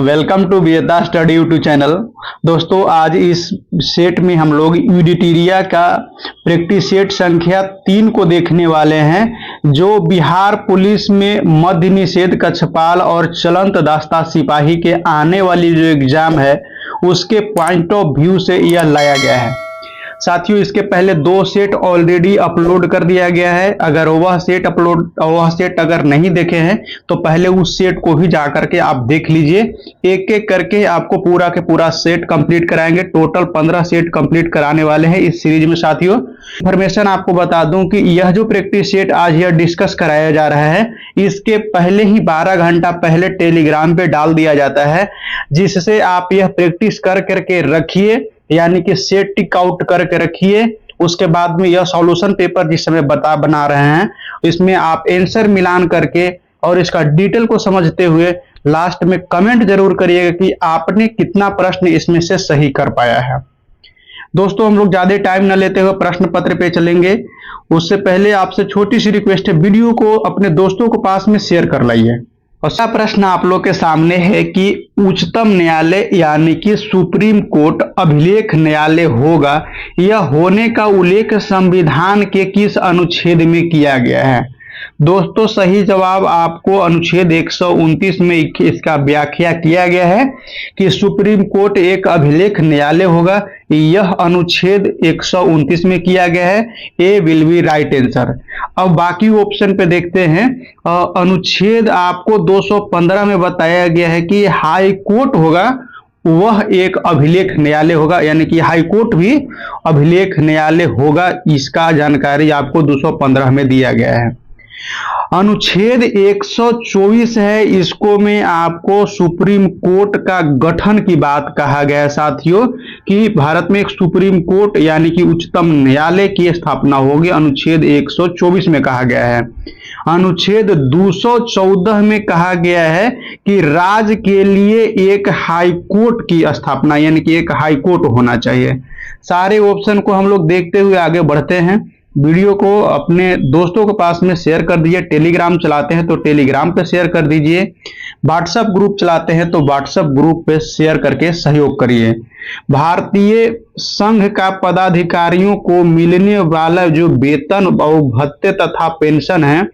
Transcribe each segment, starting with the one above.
Welcome to Veda study YouTube channel. दोस्तों, आज इस सेट में हम लोग यूडिटीरिया का प्रैक्टिस सेट संख्या 3 को देखने वाले हैं, जो बिहार पुलिस में मद्य निषेध कक्षपाल और चलंत दास्ता सिपाही के आने वाली जो एग्जाम है उसके पॉइंट ऑफ व्यू से यह लाया गया है। साथियों, इसके पहले 2 सेट ऑलरेडी अपलोड कर दिया गया है। अगर वह सेट अगर नहीं देखे हैं तो पहले उस सेट को भी जाकर के आप देख लीजिए। एक एक करके आपको पूरा के पूरा सेट कंप्लीट कराएंगे। टोटल 15 सेट कंप्लीट कराने वाले हैं इस सीरीज में। साथियों, इंफॉर्मेशन आपको बता दूं कि यह जो प्रैक्टिस सेट आज यह डिस्कस कराया जा रहा है, इसके पहले ही 12 घंटा पहले टेलीग्राम पे डाल दिया जाता है, जिससे आप यह प्रैक्टिस कर करके रखिए, यानी कि सेट टिक आउट करके रखिए। उसके बाद में यह सॉल्यूशन पेपर जिस समय बना रहे हैं, इसमें आप आंसर मिलान करके और इसका डिटेल को समझते हुए लास्ट में कमेंट जरूर करिएगा कि आपने कितना प्रश्न इसमें से सही कर पाया है। दोस्तों, हम लोग ज्यादा टाइम न लेते हुए प्रश्न पत्र पे चलेंगे। उससे पहले आपसे छोटी सी रिक्वेस्ट है, वीडियो को अपने दोस्तों के पास में शेयर कर लाइए। और प्रश्न आप लोग के सामने है कि उच्चतम न्यायालय यानी कि सुप्रीम कोर्ट अभिलेख न्यायालय होगा, यह होने का उल्लेख संविधान के किस अनुच्छेद में किया गया है? दोस्तों, सही जवाब आपको अनुच्छेद 129 में इसका व्याख्या किया गया है कि सुप्रीम कोर्ट एक अभिलेख न्यायालय होगा। यह अनुच्छेद 129 में किया गया है। ए विल बी राइट आंसर। अब बाकी ऑप्शन पे देखते हैं। अनुच्छेद आपको 215 में बताया गया है कि हाई कोर्ट होगा, वह एक अभिलेख न्यायालय होगा, यानी कि हाई कोर्ट भी अभिलेख न्यायालय होगा। इसका जानकारी आपको 215 में दिया गया है। अनुच्छेद 124 है, इसको में आपको सुप्रीम कोर्ट का गठन की बात कहा गया है। साथियों, कि भारत में एक सुप्रीम कोर्ट यानी कि उच्चतम न्यायालय की स्थापना होगी, अनुच्छेद 124 में कहा गया है। अनुच्छेद 214 में कहा गया है कि राज्य के लिए एक हाई कोर्ट की स्थापना, यानी कि एक हाई कोर्ट होना चाहिए। सारे ऑप्शन को हम लोग देखते हुए आगे बढ़ते हैं। वीडियो को अपने दोस्तों के पास में शेयर कर दीजिए। टेलीग्राम चलाते हैं तो टेलीग्राम पे शेयर कर दीजिए। व्हाट्सएप ग्रुप चलाते हैं तो व्हाट्सएप ग्रुप पे शेयर करके सहयोग करिए। भारतीय संघ का पदाधिकारियों को मिलने वाला जो वेतन और भत्ते तथा पेंशन है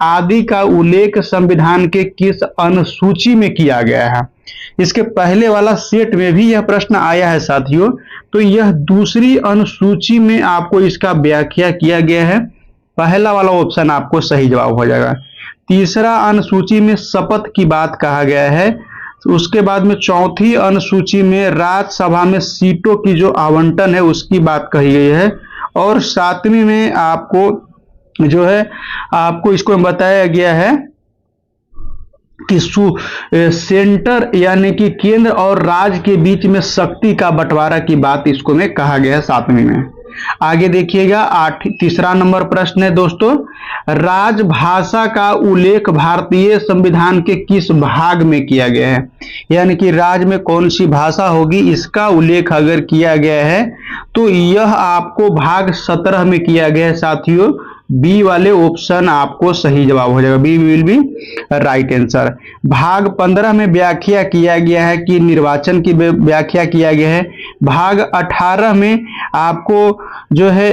आदि का उल्लेख संविधान के किस अनुसूची में किया गया है? इसके पहले वाला सेट में भी यह प्रश्न आया है साथियों, तो यह दूसरी अनुसूची में आपको इसका व्याख्या किया गया है। पहला वाला ऑप्शन आपको सही जवाब हो जाएगा। तीसरा अनुसूची में शपथ की बात कहा गया है। उसके बाद में चौथी अनुसूची में राज्यसभा में सीटों की जो आवंटन है उसकी बात कही गई है। और 7वीं में आपको जो है आपको इसको बताया गया है कि सेंटर यानी कि केंद्र और राज्य के बीच में शक्ति का बंटवारा की बात इसको में कहा गया है 7वीं में। आगे देखिएगा, तीसरा नंबर प्रश्न है दोस्तों, राजभाषा का उल्लेख भारतीय संविधान के किस भाग में किया गया है? यानी कि राज्य में कौन सी भाषा होगी, इसका उल्लेख अगर किया गया है तो यह आपको भाग 17 में किया गया है। साथियों, बी वाले ऑप्शन आपको सही जवाब हो जाएगा। B will be right answer. भाग 15 में व्याख्या किया गया है कि निर्वाचन की व्याख्या किया गया है। भाग 18 में आपको जो है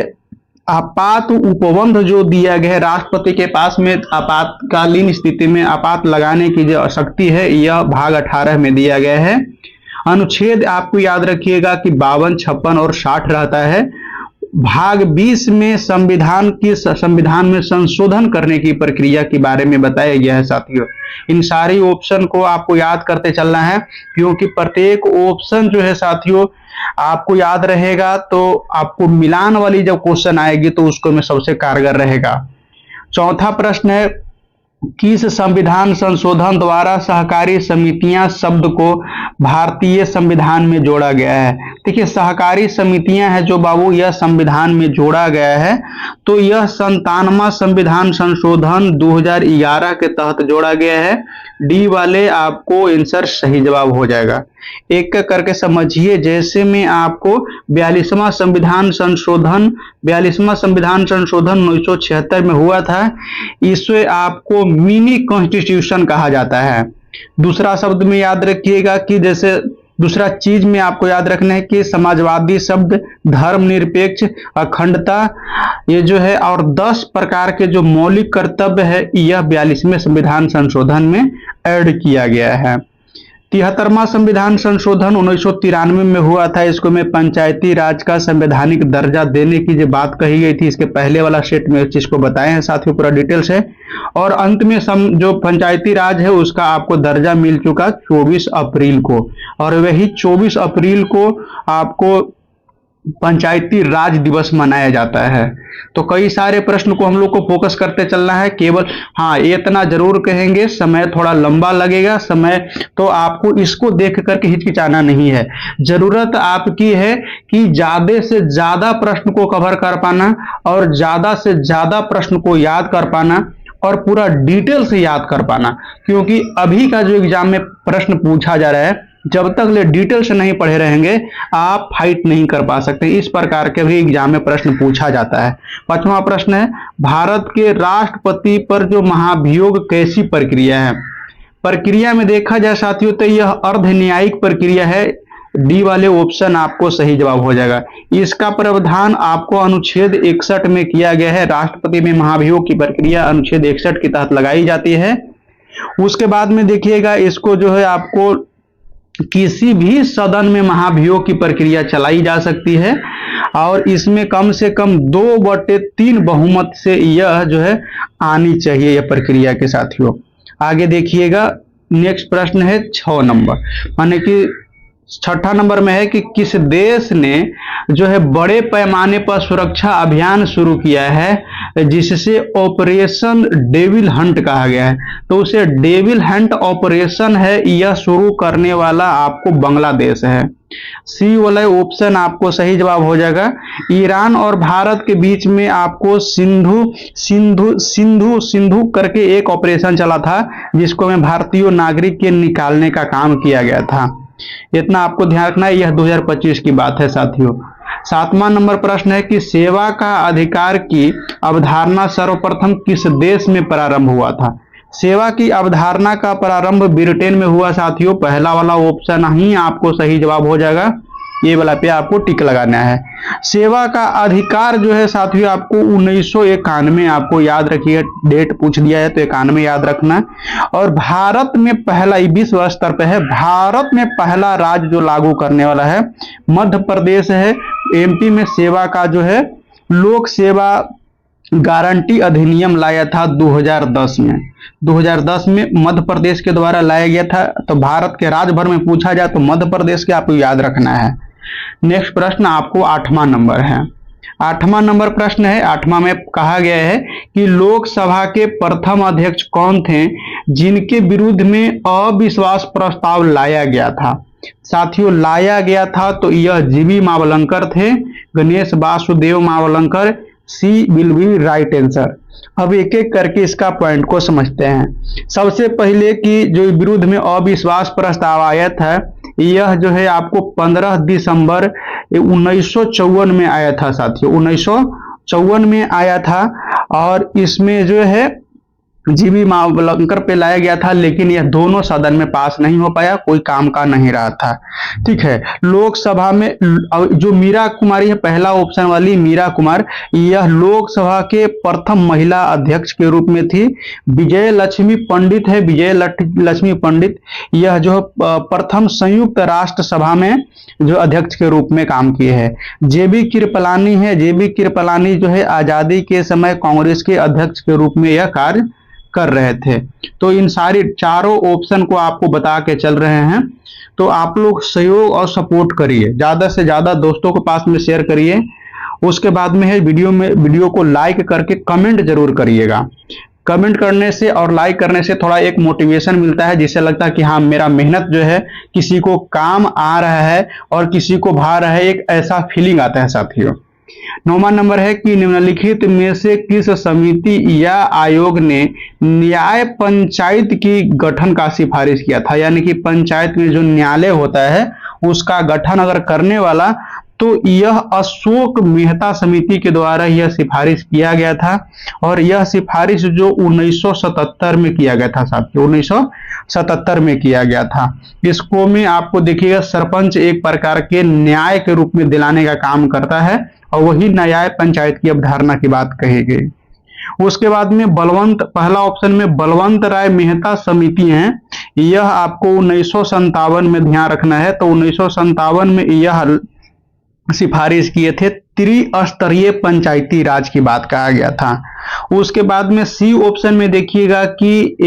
आपात उपबंध जो दिया गया है, राष्ट्रपति के पास में आपातकालीन स्थिति में आपात लगाने की जो शक्ति है, यह भाग 18 में दिया गया है। अनुच्छेद आपको याद रखिएगा कि 52, 56 और 60 रहता है। भाग 20 में संविधान में संशोधन करने की प्रक्रिया के बारे में बताया गया है। साथियों, इन सारी ऑप्शन को आपको याद करते चलना है, क्योंकि प्रत्येक ऑप्शन जो है साथियों आपको याद रहेगा तो आपको मिलान वाली जब क्वेश्चन आएगी तो उसको में सबसे कारगर रहेगा। चौथा प्रश्न है, किस संविधान संशोधन द्वारा सहकारी समितियां शब्द को भारतीय संविधान में जोड़ा गया है? देखिए, सहकारी समितियां है जो बाबू यह संविधान में जोड़ा गया है, तो यह 97वां संविधान संशोधन 2011 के तहत जोड़ा गया है। डी वाले आपको आंसर सही जवाब हो जाएगा। एक करके समझिए, जैसे में आपको 42वां संविधान संशोधन 1976 में हुआ था, इसे आपको मिनी कॉन्स्टिट्यूशन कहा जाता है। दूसरा शब्द में याद रखिएगा कि जैसे दूसरा चीज में आपको याद रखना है कि समाजवादी शब्द, धर्मनिरपेक्ष, अखंडता, ये जो है, और 10 प्रकार के जो मौलिक कर्तव्य है यह 42वें संविधान संशोधन में ऐड किया गया है। 73वां संविधान संशोधन 1993 में हुआ था। इसको में पंचायती राज का संवैधानिक दर्जा देने की जो बात कही गई थी, इसके पहले वाला सेट में इस चीज को बताए हैं साथियों, पूरा डिटेल्स है। और अंत में जो पंचायती राज है उसका आपको दर्जा मिल चुका 24 अप्रैल को, और वही 24 अप्रैल को आपको पंचायती राज दिवस मनाया जाता है। तो कई सारे प्रश्न को हम लोग को फोकस करते चलना है। केवल हाँ इतना जरूर कहेंगे, समय थोड़ा लंबा लगेगा, समय तो आपको इसको देख करके हिचकिचाना नहीं है। जरूरत आपकी है कि ज्यादा से ज्यादा प्रश्न को कवर कर पाना और ज्यादा से ज्यादा प्रश्न को याद कर पाना और पूरा डिटेल से याद कर पाना, क्योंकि अभी का जो एग्जाम में प्रश्न पूछा जा रहा है, जब तक ले डिटेल से नहीं पढ़े रहेंगे आप फाइट नहीं कर पा सकते। इस प्रकार के भी एग्जाम में प्रश्न पूछा जाता है। 5वां प्रश्न है, भारत के राष्ट्रपति पर जो महाभियोग कैसी प्रक्रिया है? प्रक्रिया में देखा जाए साथियों तो यह अर्ध न्यायिक प्रक्रिया है। डी वाले ऑप्शन आपको सही जवाब हो जाएगा। इसका प्रावधान आपको अनुच्छेद 61 में किया गया है। राष्ट्रपति में महाभियोग की प्रक्रिया अनुच्छेद 61 के तहत लगाई जाती है। उसके बाद में देखिएगा, इसको जो है आपको किसी भी सदन में महाभियोग की प्रक्रिया चलाई जा सकती है और इसमें कम से कम 2/3 बहुमत से यह जो है आनी चाहिए यह प्रक्रिया के साथियों। आगे देखिएगा, नेक्स्ट प्रश्न है 6 नंबर, माने कि 6ठा नंबर में है कि किस देश ने जो है बड़े पैमाने पर सुरक्षा अभियान शुरू किया है जिससे ऑपरेशन डेविल हंट कहा गया है? तो उसे डेविल हंट ऑपरेशन है, यह शुरू करने वाला आपको बांग्लादेश है। सी वाला ऑप्शन आपको सही जवाब हो जाएगा। ईरान और भारत के बीच में आपको सिंधु करके एक ऑपरेशन चला था जिसको में भारतीय नागरिक के निकालने का काम किया गया था। इतना आपको ध्यान रखना है, यह 2025 की बात है साथियों। 7वां नंबर प्रश्न है कि सेवा का अधिकार की अवधारणा सर्वप्रथम किस देश में प्रारंभ हुआ था? सेवा की अवधारणा का प्रारंभ ब्रिटेन में हुआ साथियों। पहला वाला ऑप्शन ही आपको सही जवाब हो जाएगा, ये वाला पे आपको टिक लगाना है। सेवा का अधिकार जो है साथियों आपको 1991 आपको याद रखिए, डेट पूछ दिया है तो 91 याद रखना। और भारत में पहला, विश्व स्तर पे है, भारत में पहला राज्य जो लागू करने वाला है मध्य प्रदेश है। एमपी में सेवा का जो है लोक सेवा गारंटी अधिनियम लाया था 2010 में। 2010 में मध्य प्रदेश के द्वारा लाया गया था। तो भारत के राज्य भर में पूछा जाए तो मध्य प्रदेश के आपको याद रखना है। नेक्स्ट प्रश्न आपको 8वां नंबर है। 8वां नंबर प्रश्न है, 8वां में कहा गया है कि लोकसभा के प्रथम अध्यक्ष कौन थे जिनके विरुद्ध में अविश्वास प्रस्ताव लाया गया था? साथियों लाया गया था तो यह जीवी मावलंकर थे, गणेश वासुदेव मावलंकर। सी विल बी राइट आंसर। अब एक एक करके इसका पॉइंट को समझते हैं। सबसे पहले कि जो विरुद्ध में अविश्वास प्रस्ताव आया था यह जो है आपको 15 दिसंबर 1954 में आया था साथियों। 1954 में आया था और इसमें जो है जीवी मावलंकर पे लाया गया था, लेकिन यह दोनों सदन में पास नहीं हो पाया, कोई काम का नहीं रहा था। ठीक है, लोकसभा में जो मीरा कुमारी है, पहला ऑप्शन वाली मीरा कुमार, यह लोकसभा के प्रथम महिला अध्यक्ष के रूप में थी। विजय लक्ष्मी पंडित है, विजय लक्ष्मी पंडित, यह जो प्रथम संयुक्त राष्ट्र सभा में जो अध्यक्ष के रूप में काम किए हैं। जेबी कृपलानी है, जेबी कृपलानी जो है आजादी के समय कांग्रेस के अध्यक्ष के रूप में यह कार्य कर रहे थे। तो इन सारी चारों ऑप्शन को आपको बता के चल रहे हैं, तो आप लोग सहयोग और सपोर्ट करिए, ज्यादा से ज्यादा दोस्तों के पास में शेयर करिए। उसके बाद में है वीडियो को लाइक करके कमेंट जरूर करिएगा। कमेंट करने से और लाइक करने से थोड़ा एक मोटिवेशन मिलता है, जिससे लगता है कि हाँ मेरा मेहनत जो है किसी को काम आ रहा है और किसी को भा रहा है, एक ऐसा फीलिंग आता है साथियों। 9वां नंबर है कि निम्नलिखित में से किस समिति या आयोग ने न्याय पंचायत की गठन का सिफारिश किया था? यानी कि पंचायत में जो न्यायालय होता है उसका गठन अगर करने वाला तो यह अशोक मेहता समिति के द्वारा यह सिफारिश किया गया था और यह सिफारिश जो 1977 में किया गया था साथियों, 1977 में किया गया था। इसको में आपको देखिएगा सरपंच एक प्रकार के न्याय के रूप में दिलाने का काम करता है और वही न्याय पंचायत की अवधारणा की बात कही गई। उसके बाद में बलवंत, पहला ऑप्शन में बलवंत राय मेहता समिति है, यह आपको 1957 में ध्यान रखना है। तो 1957 में यह सिफारिश किए थे, त्रिस्तरीय पंचायती राज की बात कहा गया था। उसके बाद में सी ऑप्शन में देखिएगा कि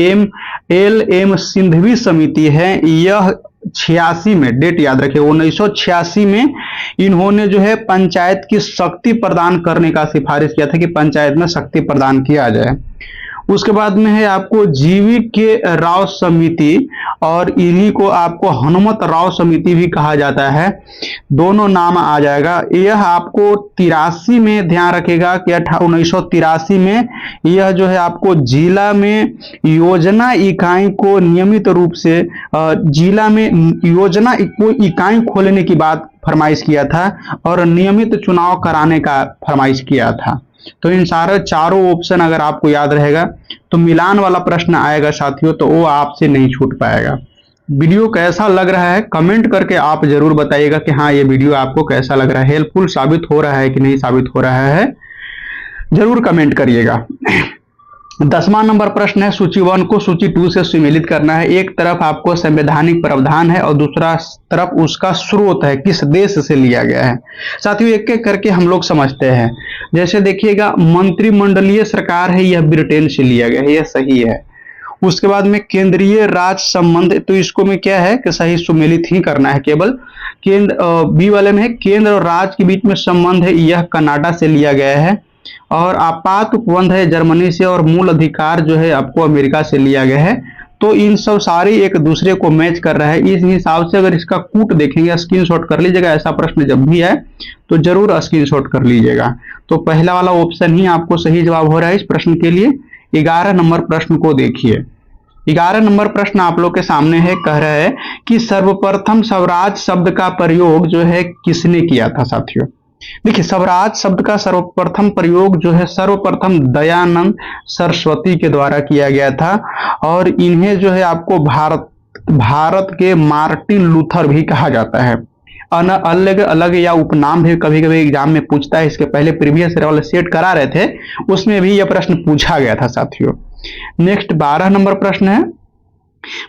एम सिंघवी समिति है, यह 86 में, डेट याद रखिए 1986 में इन्होंने जो है पंचायत की शक्ति प्रदान करने का सिफारिश किया था कि पंचायत में शक्ति प्रदान किया जाए। उसके बाद में है आपको जीवी के राव समिति और इन्हीं को आपको हनुमत राव समिति भी कहा जाता है, दोनों नाम आ जाएगा। यह आपको 83 में ध्यान रखेगा कि 1983 में यह जो है आपको जिला में योजना इकाई को नियमित रूप से जिला में योजना को इकाई खोलने की बात फरमाइश किया था और नियमित चुनाव कराने का फरमाइश किया था। तो इन सारे चारों ऑप्शन अगर आपको याद रहेगा तो मिलान वाला प्रश्न आएगा साथियों, तो वो आपसे नहीं छूट पाएगा। वीडियो कैसा लग रहा है कमेंट करके आप जरूर बताइएगा कि हाँ ये वीडियो आपको कैसा लग रहा है, हेल्पफुल साबित हो रहा है कि नहीं साबित हो रहा है, जरूर कमेंट करिएगा। 10वां नंबर प्रश्न है, सूची 1 को सूची 2 से सुमेलित करना है। एक तरफ आपको संवैधानिक प्रावधान है और दूसरा तरफ उसका स्रोत है, किस देश से लिया गया है। साथियों एक एक करके हम लोग समझते हैं। जैसे देखिएगा मंत्रिमंडलीय सरकार है, यह ब्रिटेन से लिया गया है, यह सही है। उसके बाद में केंद्रीय राज्य संबंध, तो इसको में क्या है कि सही सुमेलित ही करना है केवल। केंद्र बी वाले में है केंद्र और राज्य के बीच में संबंध है, यह कनाडा से लिया गया है। और आपात उपबंध है जर्मनी से और मूल अधिकार जो है आपको अमेरिका से लिया गया है। तो इन सब सारी एक दूसरे को मैच कर रहा है। इस हिसाब से अगर इसका कूट देखेंगे, स्क्रीनशॉट कर लीजिएगा, ऐसा प्रश्न जब भी आए तो जरूर स्क्रीनशॉट कर लीजिएगा। तो पहला वाला ऑप्शन ही आपको सही जवाब हो रहा है इस प्रश्न के लिए। 11 नंबर प्रश्न को देखिए। 11 नंबर प्रश्न आप लोग के सामने है, कह रहा है कि सर्वप्रथम स्वराज शब्द का प्रयोग जो है किसने किया था साथियों। देखिए स्वराज शब्द का सर्वप्रथम प्रयोग जो है सर्वप्रथम दयानंद सरस्वती के द्वारा किया गया था और इन्हें जो है आपको भारत के मार्टिन लूथर भी कहा जाता है। अलग अलग या उपनाम भी कभी कभी एग्जाम में पूछता है। इसके पहले प्रीवियस वाले सेट करा रहे थे, उसमें भी यह प्रश्न पूछा गया था साथियों। नेक्स्ट 12 नंबर प्रश्न है।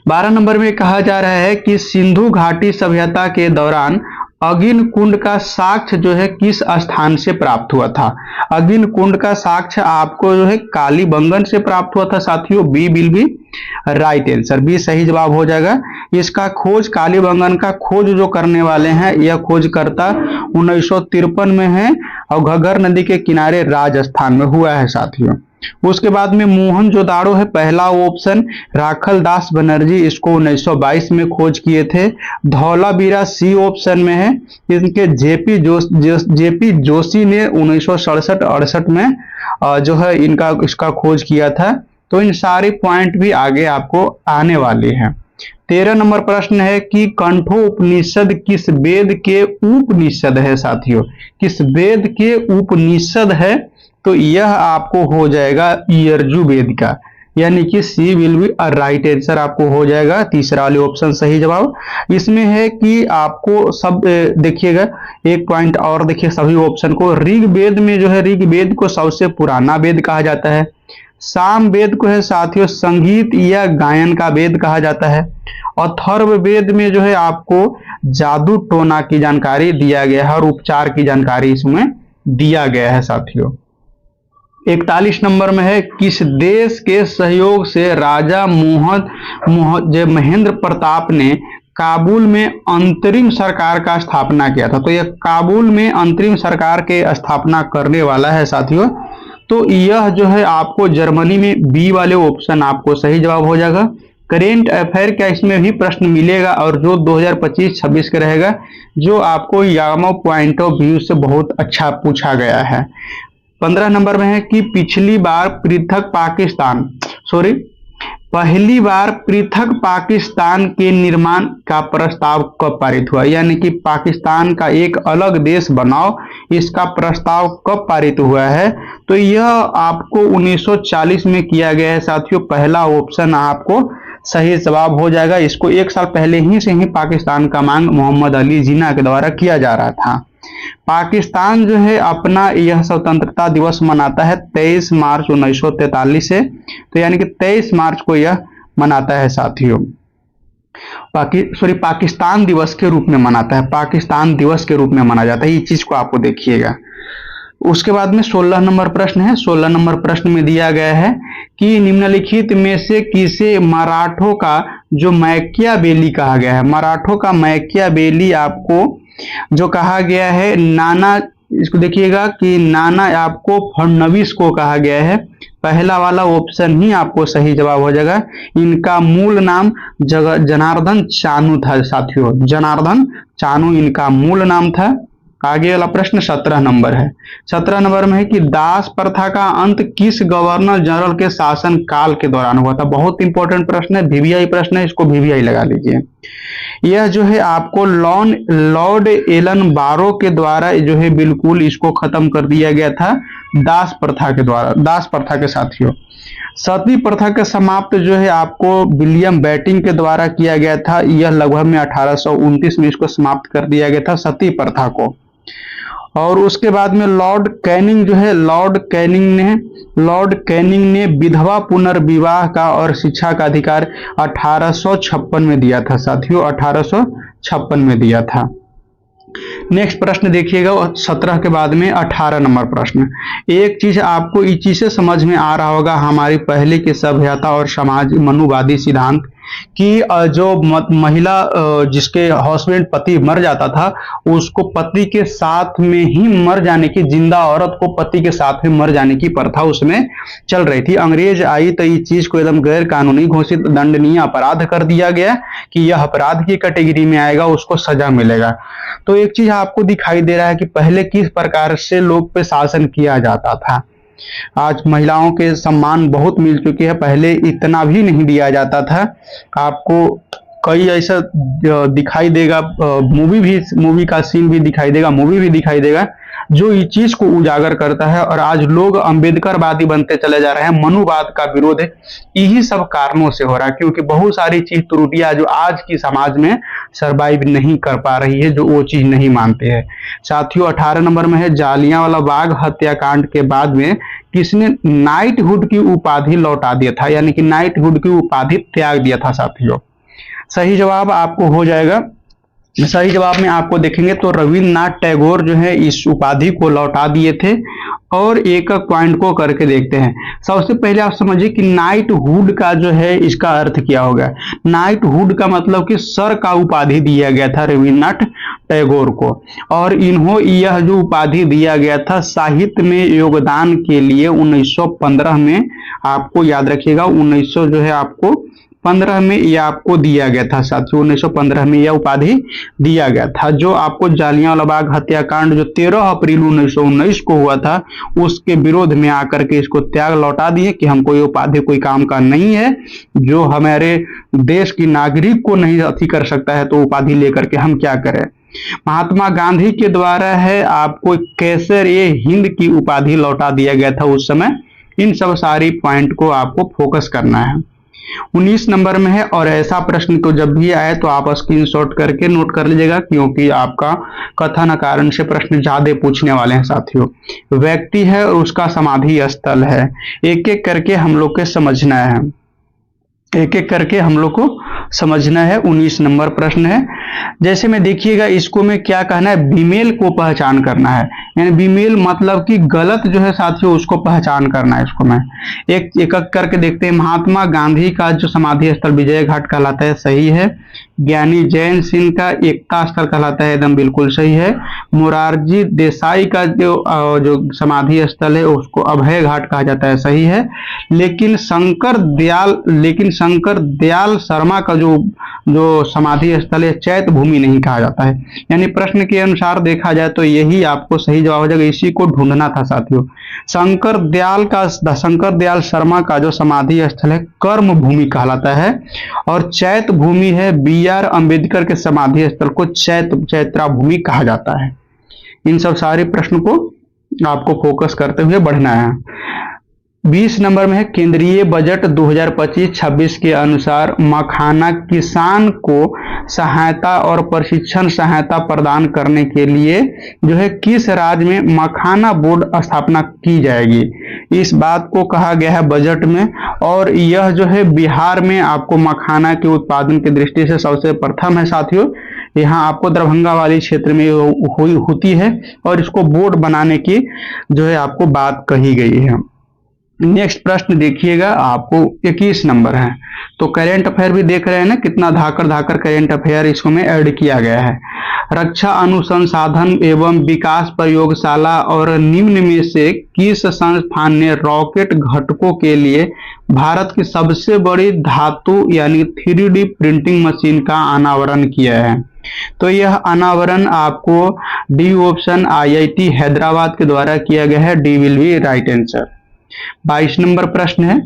12 नंबर में कहा जा रहा है कि सिंधु घाटी सभ्यता के दौरान अगिन कुंड का साक्ष्य जो है किस स्थान से प्राप्त हुआ था। अगिन कुंड का साक्ष्य आपको जो है कालीबंगन से प्राप्त हुआ था साथियों। B will be right answer, B सही जवाब हो जाएगा। इसका खोज कालीबंगन का खोज जो करने वाले हैं, यह खोजकर्ता 1953 में है और घग्गर नदी के किनारे राजस्थान में हुआ है साथियों। उसके बाद में मोहनजोदाड़ो है, पहला ऑप्शन। राखल दास बनर्जी इसको 1922 में खोज किए थे। धौलावीरा सी ऑप्शन में है, इनके जेपी जोशी ने 1967-68 में जो है इसका खोज किया था। तो इन सारे पॉइंट भी आगे आपको आने वाले हैं। 13 नंबर प्रश्न है कि कंठो उपनिषद किस वेद के उपनिषद है साथियों, किस वेद के उपनिषद है। तो यह आपको हो जाएगा यजुर्वेद का, यानी कि सी विल बी राइट आंसर आपको हो जाएगा। तीसरा वाले ऑप्शन सही जवाब। इसमें है कि आपको सब देखिएगा एक पॉइंट और देखिए सभी ऑप्शन को। ऋग्वेद में जो है ऋग्वेद को सबसे पुराना वेद कहा जाता है। साम वेद को है साथियों संगीत या गायन का वेद कहा जाता है। अथर्व वेद में जो है आपको जादू टोना की जानकारी दिया गया है और उपचार की जानकारी इसमें दिया गया है साथियों। 41 नंबर में है किस देश के सहयोग से राजा महेंद्र प्रताप ने काबुल में अंतरिम सरकार का स्थापना किया था। तो यह काबुल में अंतरिम सरकार के स्थापना करने वाला है साथियों। तो यह जो है आपको जर्मनी में, बी वाले ऑप्शन आपको सही जवाब हो जाएगा। करेंट अफेयर का इसमें भी प्रश्न मिलेगा और जो 2025-26 का रहेगा, जो आपको यामो पॉइंट ऑफ व्यू से बहुत अच्छा पूछा गया है। 15 नंबर में है कि पिछली बार पहली बार पृथक पाकिस्तान के निर्माण का प्रस्ताव कब पारित हुआ, यानी कि पाकिस्तान का एक अलग देश बनाओ, इसका प्रस्ताव कब पारित हुआ है? तो यह आपको 1940 में किया गया है साथियों। पहला ऑप्शन आपको सही जवाब हो जाएगा। इसको एक साल पहले ही से ही पाकिस्तान का मांग मोहम्मद अली जिन्ना के द्वारा किया जा रहा था। पाकिस्तान जो है अपना यह स्वतंत्रता दिवस मनाता है 23 मार्च 1943 से, तो यानी कि 23 मार्च को यह मनाता है साथियों। पाकिस्तान दिवस के रूप में मनाता है, पाकिस्तान दिवस के रूप में मनाया जाता है, ये चीज को आपको देखिएगा। उसके बाद में 16 नंबर प्रश्न है। 16 नंबर प्रश्न में दिया गया है कि निम्नलिखित में से किसे मराठों का जो मैकियावेली कहा गया है, मराठों का मैकियावेली आपको जो कहा गया है, नाना, इसको देखिएगा कि नाना आपको फडणवीस को कहा गया है। पहला वाला ऑप्शन ही आपको सही जवाब हो जाएगा। इनका मूल नाम जनार्दन चानू था साथियों, जनार्दन चानू इनका मूल नाम था। आगे वाला प्रश्न 17 नंबर है। 17 नंबर में है कि दास प्रथा का अंत किस गवर्नर जनरल के शासन काल के दौरान हुआ था। बहुत इंपॉर्टेंट प्रश्न है, वीवीआई प्रश्न है, इसको वीवीआई लगा लीजिए। यह जो है आपको लॉर्ड एलन बारो के द्वारा जो है बिल्कुल इसको खत्म कर दिया गया था दास प्रथा के द्वारा, दास प्रथा के साथियों। सती प्रथा का समाप्त जो है आपको विलियम बेटिंग के द्वारा किया गया था। यह लगभग में 1829 में इसको समाप्त कर दिया गया था सती प्रथा को। और उसके बाद में लॉर्ड कैनिंग जो है, लॉर्ड कैनिंग ने विधवा पुनर्विवाह का और शिक्षा का अधिकार 1856 में दिया था साथियों, 1856 में दिया था। नेक्स्ट प्रश्न देखिएगा 17 के बाद में 18 नंबर प्रश्न। एक चीज आपको इस चीज से समझ में आ रहा होगा, हमारी पहले की सभ्यता और समाज मनुवादी सिद्धांत कि जो महिला जिसके हस्बैंड पति मर जाता था, उसको पति के साथ में ही मर जाने की, जिंदा औरत को पति के साथ में मर जाने की प्रथा उसमें चल रही थी। अंग्रेज आई तो इस चीज को एकदम गैर कानूनी घोषित दंडनीय अपराध कर दिया गया कि यह अपराध की कैटेगरी में आएगा, उसको सजा मिलेगा। तो एक चीज आपको दिखाई दे रहा है कि पहले किस प्रकार से लोग पे शासन किया जाता था। आज महिलाओं के सम्मान बहुत मिल चुके हैं, पहले इतना भी नहीं दिया जाता था। आपको कई ऐसा दिखाई देगा, मूवी का सीन भी दिखाई देगा, मूवी भी दिखाई देगा जो इस चीज को उजागर करता है। और आज लोग अंबेडकरवादी बनते चले जा रहे हैं, मनुवाद का विरोध है, यही सब कारणों से हो रहा है, क्योंकि बहुत सारी चीज त्रुटियां जो आज की समाज में सरवाइव नहीं कर पा रही है, जो वो चीज नहीं मानते हैं साथियों। 18 नंबर में है जालियांवाला बाग हत्याकांड के बाद में किसने नाइटहुड की उपाधि लौटा दिया था, यानी कि नाइटहुड की उपाधि त्याग दिया था साथियों। सही जवाब आपको हो जाएगा, सही जवाब में आपको देखेंगे तो रविन्द्रनाथ टैगोर जो है इस उपाधि को लौटा दिए थे। और एक एक पॉइंट को करके देखते हैं। सबसे पहले आप समझिए कि नाइटहुड का जो है इसका अर्थ क्या होगा। नाइटहुड का मतलब कि सर का उपाधि दिया गया था रविन्द्रनाथ टैगोर को, और यह जो उपाधि दिया गया था साहित्य में योगदान के लिए 1915 में, आपको याद रखिएगा 1900 जो है आपको 15 में यह आपको दिया गया था साथियों, 1915 में यह उपाधि दिया गया था। जो आपको जालियांवाला बाग हत्याकांड जो 13 अप्रैल 1919 को हुआ था, उसके विरोध में आकर के इसको त्याग लौटा दिए कि हमको ये उपाधि कोई काम का नहीं है, जो हमारे देश की नागरिक को नहीं अथी कर सकता है, तो उपाधि लेकर के हम क्या करें। महात्मा गांधी के द्वारा है आपको कैसर-ए-हिंद की उपाधि लौटा दिया गया था उस समय। इन सब सारी पॉइंट को आपको फोकस करना है। 19 नंबर में है, और ऐसा प्रश्न तो जब भी आए तो आप स्क्रीनशॉट करके नोट कर लीजिएगा, क्योंकि आपका कथन कारण से प्रश्न ज्यादा पूछने वाले हैं साथियों। व्यक्ति है और उसका समाधि स्थल है, एक एक करके हम लोग के समझना है, एक एक करके हम लोग को समझना है। 19 नंबर प्रश्न है, जैसे में देखिएगा इसको में क्या कहना है, बीमेल को पहचान करना है, यानी बीमेल मतलब कि गलत जो है साथियों उसको पहचान करना है। इसको मैं एक एक करके देखते हैं। महात्मा गांधी का जो समाधि स्थल विजय घाट कहलाता है, सही है। ज्ञानी जैन सिंह का एकता स्थल कहलाता है, एकदम बिल्कुल सही है। मोरारजी देसाई का जो समाधि स्थल है उसको अभय घाट कहा जाता है, सही है। लेकिन शंकर दयाल शर्मा का जो समाधि स्थल है चैत्य भूमि नहीं कहा जाता है। यानी प्रश्न के अनुसार देखा जाए तो यही आपको सही जवाब हो जाएगा, इसी को ढूंढना था साथियों। शंकर दयाल शर्मा का जो समाधि स्थल है कर्म भूमि कहलाता है, और चैत्य भूमि है BR अम्बेडकर के समाधि स्थल को चैत्रा भूमि कहा जाता है। इन सब सारे प्रश्न को आपको फोकस करते हुए बढ़ना है। 20 नंबर में है केंद्रीय बजट 2025-26 के अनुसार मखाना किसान को सहायता और प्रशिक्षण सहायता प्रदान करने के लिए जो है किस राज्य में मखाना बोर्ड स्थापना की जाएगी, इस बात को कहा गया है बजट में। और यह जो है बिहार में आपको मखाना के उत्पादन की दृष्टि से सबसे प्रथम है साथियों। यहाँ आपको दरभंगा वाली क्षेत्र में होती है और इसको बोर्ड बनाने की जो है आपको बात कही गई है। नेक्स्ट प्रश्न देखिएगा, आपको 21 नंबर है। तो करेंट अफेयर भी देख रहे हैं ना, कितना धाकर करेंट अफेयर इसको में ऐड किया गया है। रक्षा अनुसंधान एवं विकास प्रयोगशाला और निम्न में से किस संस्थान ने रॉकेट घटकों के लिए भारत की सबसे बड़ी धातु यानी 3D प्रिंटिंग मशीन का अनावरण किया है? तो यह अनावरण आपको डी ऑप्शन IIT हैदराबाद के द्वारा किया गया है। D will be right answer. 22 number प्रश्न है।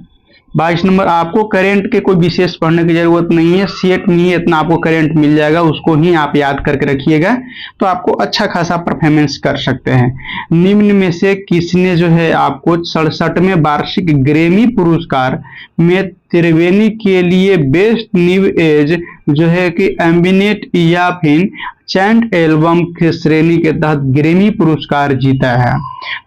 22 नंबर आपको करंट के कोई विशेष पढ़ने की जरूरत नहीं है, सेट नहीं है, इतना आपको करंट मिल जाएगा, उसको ही आप याद करके रखिएगा तो आपको अच्छा खासा परफॉर्मेंस कर सकते हैं। निम्न में से किसने जो है आपको 67वें वार्षिक ग्रैमी पुरस्कार में त्रिवेणी के लिए बेस्ट न्यू एज जो है कि एम्बिनेट या फिर चैंट एल्बम की श्रेणी के तहत ग्रैमी पुरस्कार जीता है?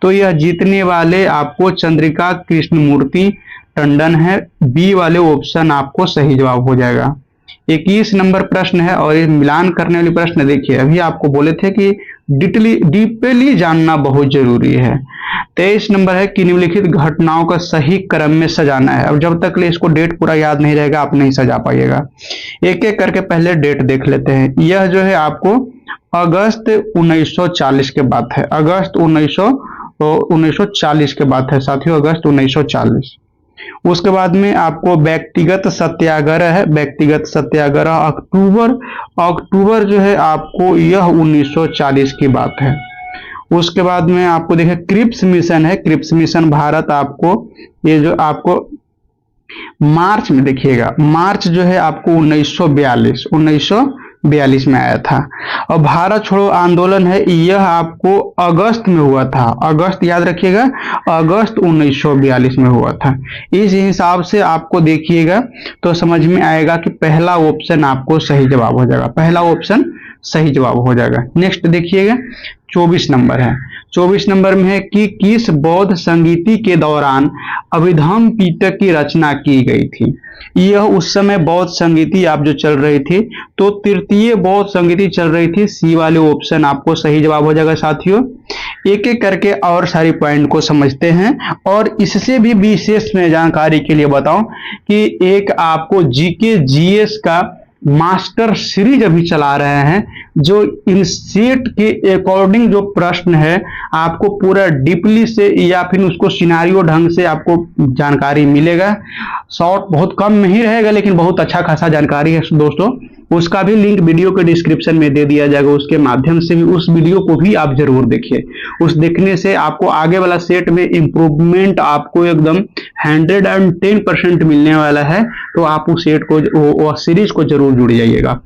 तो यह जीतने वाले आपको चंद्रिका कृष्णमूर्ति टंडन है। बी वाले ऑप्शन आपको सही जवाब हो जाएगा। 21 नंबर प्रश्न है और ये मिलान करने वाले प्रश्न देखिए, अभी आपको बोले थे कि डीपली जानना बहुत जरूरी है। 23 नंबर है कि निम्नलिखित घटनाओं का सही क्रम में सजाना है। अब जब तक ले इसको डेट पूरा याद नहीं रहेगा आप नहीं सजा पाइएगा। एक एक करके पहले डेट देख लेते हैं। यह जो है आपको अगस्त 1940 के बाद है, अगस्त 1940 के बाद है साथियों, अगस्त 1940। उसके बाद में आपको व्यक्तिगत सत्याग्रह है, व्यक्तिगत सत्याग्रह अक्टूबर जो है आपको यह 1940 की बात है। उसके बाद में आपको देखिए क्रिप्स मिशन है, क्रिप्स मिशन भारत आपको ये जो आपको मार्च में देखिएगा, मार्च जो है आपको 1942 में आया था। और भारत छोड़ो आंदोलन है, यह आपको अगस्त में हुआ था, अगस्त याद रखिएगा, अगस्त 1942 में हुआ था। इस हिसाब से आपको देखिएगा तो समझ में आएगा कि पहला ऑप्शन आपको सही जवाब हो जाएगा, पहला ऑप्शन सही जवाब हो जाएगा। नेक्स्ट देखिएगा 24 नंबर है। 24 नंबर में है कि किस बौद्ध संगीति के दौरान अभिधम्म पिटक की रचना की गई थी? यह उस समय बौद्ध संगीति आप जो चल रही थी तो तृतीय बौद्ध संगीति चल रही थी। सी वाले ऑप्शन आपको सही जवाब हो जाएगा साथियों। एक एक करके और सारी पॉइंट को समझते हैं और इससे भी विशेष में जानकारी के लिए बताऊं कि एक आपको जीके जीएस का मास्टर सीरीज अभी चला रहे हैं, जो इन सेट के अकॉर्डिंग जो प्रश्न है आपको पूरा डीपली से या फिर उसको सिनारियो ढंग से आपको जानकारी मिलेगा। शॉर्ट बहुत कम में ही रहेगा लेकिन बहुत अच्छा खासा जानकारी है दोस्तों। उसका भी लिंक वीडियो के डिस्क्रिप्शन में दे दिया जाएगा, उसके माध्यम से भी उस वीडियो को भी आप जरूर देखिए। उस देखने से आपको आगे वाला सेट में इंप्रूवमेंट आपको एकदम 110% मिलने वाला है। तो आप उस सेट को सीरीज को जरूर जुड़ जाइएगा।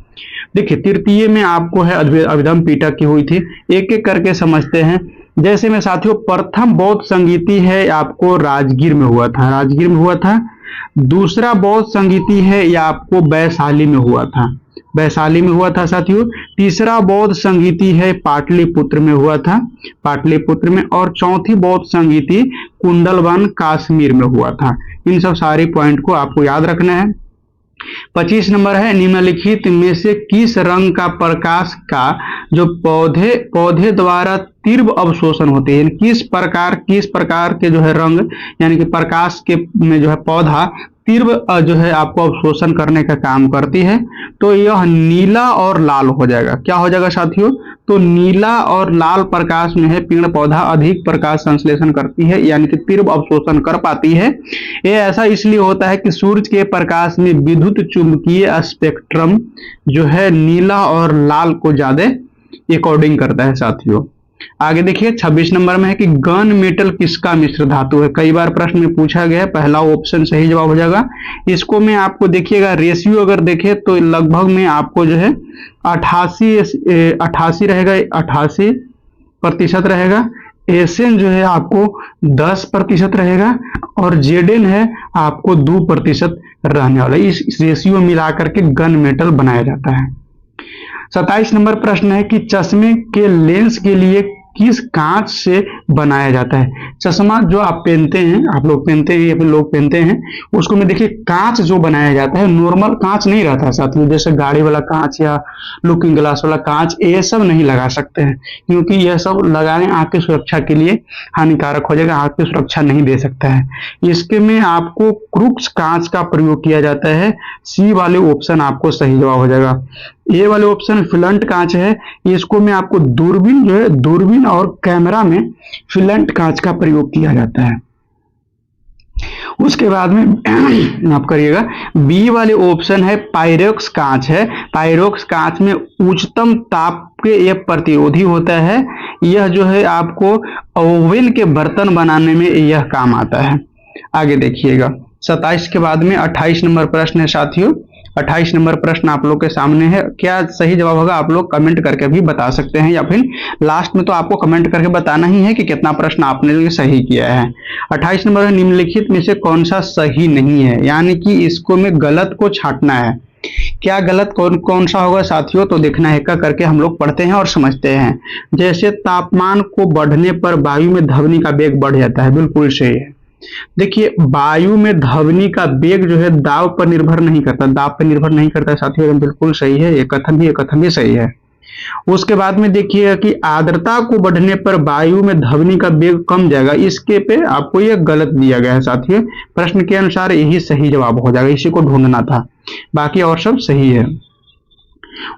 देखिए तृतीय में आपको है अभिधम्म पिटक की हुई थी, एक एक करके समझते हैं। जैसे में साथियों प्रथम बौद्ध संगीति है आपको राजगीर में हुआ था, राजगीर में हुआ था। दूसरा बौद्ध संगीति है या आपको वैशाली में हुआ था, वैशाली में हुआ था साथियों। तीसरा बौद्ध संगीति है पाटलिपुत्र में हुआ था, पाटलिपुत्र में। और चौथी बौद्ध संगीति कुंडलवन कश्मीर में हुआ था। इन सब सारी पॉइंट को आपको याद रखना है। 25 नंबर है निम्नलिखित में से किस रंग का प्रकाश का जो पौधे द्वारा तीव्र अवशोषण होते हैं, किस प्रकार के जो है रंग यानी कि प्रकाश के में जो है पौधा तीव्र जो है आपको अवशोषण करने का काम करती है। तो यह नीला और लाल हो जाएगा। क्या हो जाएगा साथियों? तो नीला और लाल प्रकाश में है पेड़ पौधा अधिक प्रकाश संश्लेषण करती है, यानी कि तीव्र अवशोषण कर पाती है। ये ऐसा इसलिए होता है कि सूर्य के प्रकाश में विद्युत चुंबकीय स्पेक्ट्रम जो है नीला और लाल को ज्यादा अकॉर्डिंग करता है साथियों। आगे देखिए 26 नंबर में है कि गन मेटल किसका मिश्र धातु है। कई बार प्रश्न में पूछा गया है, पहला ऑप्शन सही जवाब हो जाएगा। इसको में आपको देखिएगा रेशियो अगर देखें तो लगभग में आपको जो है 88 रहेगा, 88% रहेगा। एसएन जो है आपको 10% रहेगा और जेडएन है आपको 2% रहने वाला। इस रेशियो मिला करके गन मेटल बनाया जाता है। 27 नंबर प्रश्न है कि चश्मे के लेंस के लिए किस कांच से बनाया जाता है। चश्मा जो आप पहनते हैं, आप लोग पहनते हैं या फिर लोग पहनते हैं, उसको में देखिए कांच जो बनाया जाता है नॉर्मल कांच नहीं रहता है साथियों, जैसे गाड़ी वाला कांच या लुकिंग ग्लास वाला कांच, ये सब नहीं लगा सकते हैं क्योंकि यह सब लगाने आंख की सुरक्षा के लिए हानिकारक हो जाएगा, आंख की सुरक्षा नहीं दे सकता है। इसके में आपको क्रूक्स कांच का प्रयोग किया जाता है। सी वाले ऑप्शन आपको सही जवाब हो जाएगा। ए वाले ऑप्शन फिलंट कांच है। इसको में आपको दूरबीन जो है, दूरबीन और कैमरा में फिलंट कांच का प्रयोग किया जाता है। उसके बाद में आप करिएगा बी वाले ऑप्शन है पायरोक्स कांच है। पायरोक्स कांच में उच्चतम ताप के यह प्रतिरोधी होता है। यह जो है आपको ओवन के बर्तन बनाने में यह काम आता है। आगे देखिएगा 27 के बाद में 28 नंबर प्रश्न है साथियों। 28 नंबर प्रश्न आप लोग के सामने है। क्या सही जवाब होगा आप लोग कमेंट करके भी बता सकते हैं, या फिर लास्ट में तो आपको कमेंट करके बताना ही है कि कितना प्रश्न आपने सही किया है। 28 नंबर है निम्नलिखित में से कौन सा सही नहीं है, यानी कि इसको में गलत को छांटना है। क्या गलत कौन सा होगा साथियों? तो देखना है का करके हम लोग पढ़ते हैं और समझते हैं। जैसे तापमान को बढ़ने पर वायु में ध्वनि का वेग बढ़ जाता है, बिल्कुल सही है। देखिए वायु में ध्वनि का वेग जो है दाब पर निर्भर नहीं करता, दाब पर निर्भर नहीं करता साथियों, बिल्कुल सही है। ये कथन भी सही है। उसके बाद में देखिए कि आर्द्रता को बढ़ने पर वायु में ध्वनि का वेग कम जाएगा, इसके पे आपको ये गलत दिया गया है साथियों। प्रश्न के अनुसार यही सही जवाब हो जाएगा, इसी को ढूंढना था, बाकी और सब सही है।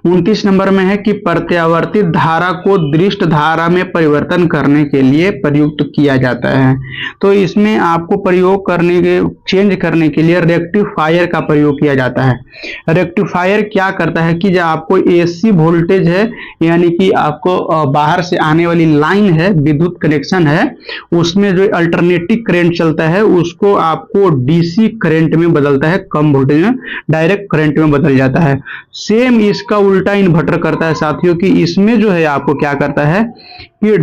29 नंबर में है कि प्रत्यावर्तित धारा को दृष्ट धारा में परिवर्तन करने के लिए प्रयुक्त किया जाता है। तो इसमें आपको चेंज करने के लिए रेक्टिफायर का प्रयोग किया जाता है। रेक्टिफायर क्या करता है कि जब आपको एसी वोल्टेज है, यानी कि आपको बाहर से आने वाली लाइन है, विद्युत कनेक्शन है, उसमें जो अल्टरनेटिव करंट चलता है उसको आपको डीसी करंट में बदलता है, कम वोल्टेज में डायरेक्ट करंट में बदल जाता है। सेम इसका उल्टा इन्वर्टर करता है साथियों कि इसमें जो है आपको क्या करता है कि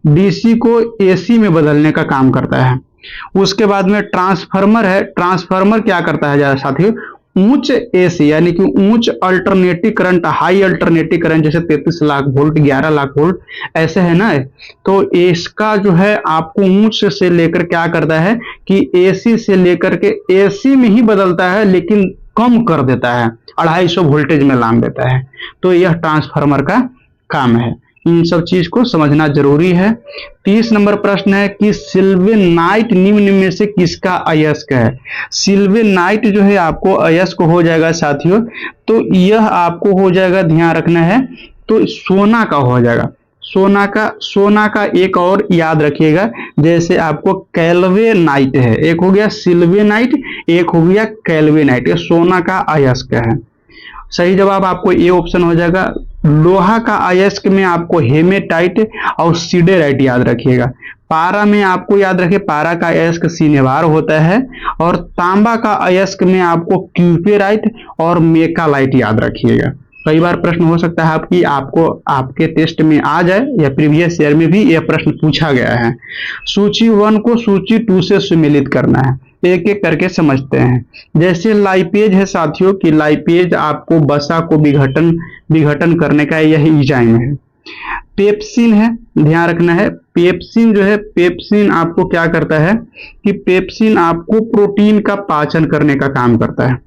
डीसी को एसी में बदलने का काम करता है। उसके बाद में ट्रांसफार्मर है। ट्रांसफार्मर क्या करता है साथियों? उच्च एसी यानी कि उच्च alternative current, high alternative current, जैसे 33 लाख वोल्ट, 11 लाख वोल्ट ऐसे है ना, तो इसका जो है आपको उच्च से लेकर क्या करता है कि एसी से लेकर के एसी में ही बदलता है, लेकिन कम कर देता है, 250 वोल्टेज में लान देता है। तो यह ट्रांसफार्मर का काम है। इन सब चीज को समझना जरूरी है। 30 नंबर प्रश्न है कि सिल्वेनाइट निम्न में से किसका अयस्क है। सिल्वेनाइट जो है आपको अयस्क हो जाएगा साथियों, तो यह आपको हो जाएगा, ध्यान रखना है, तो सोना का हो जाएगा। सोना का एक और याद रखिएगा, जैसे आपको कैल्वेनाइट है, एक हो गया सिल्वेनाइट, एक हो गया कैल्वेनाइट, ये सोना का अयस्क है। सही जवाब आपको ए ऑप्शन हो जाएगा। लोहा का अयस्क में आपको हेमेटाइट और सिडेराइट याद रखिएगा। पारा में आपको याद रखिए, पारा का अयस्क सिनेवार होता है, और तांबा का अयस्क में आपको क्यूपेराइट और मेकालाइट याद रखिएगा। कई बार प्रश्न हो सकता है आपको आपके टेस्ट में आ जाए या प्रीवियस ईयर में भी यह प्रश्न पूछा गया है। सूची 1 को सूची 2 से सुमेलित करना है, एक एक करके समझते हैं। जैसे लाइपेज है साथियों कि लाइपेज आपको वसा को विघटन करने का यही एंजाइम है। पेप्सिन है, ध्यान रखना है, पेप्सिन जो है, पेप्सिन आपको क्या करता है कि पेप्सिन आपको प्रोटीन का पाचन करने का काम करता है।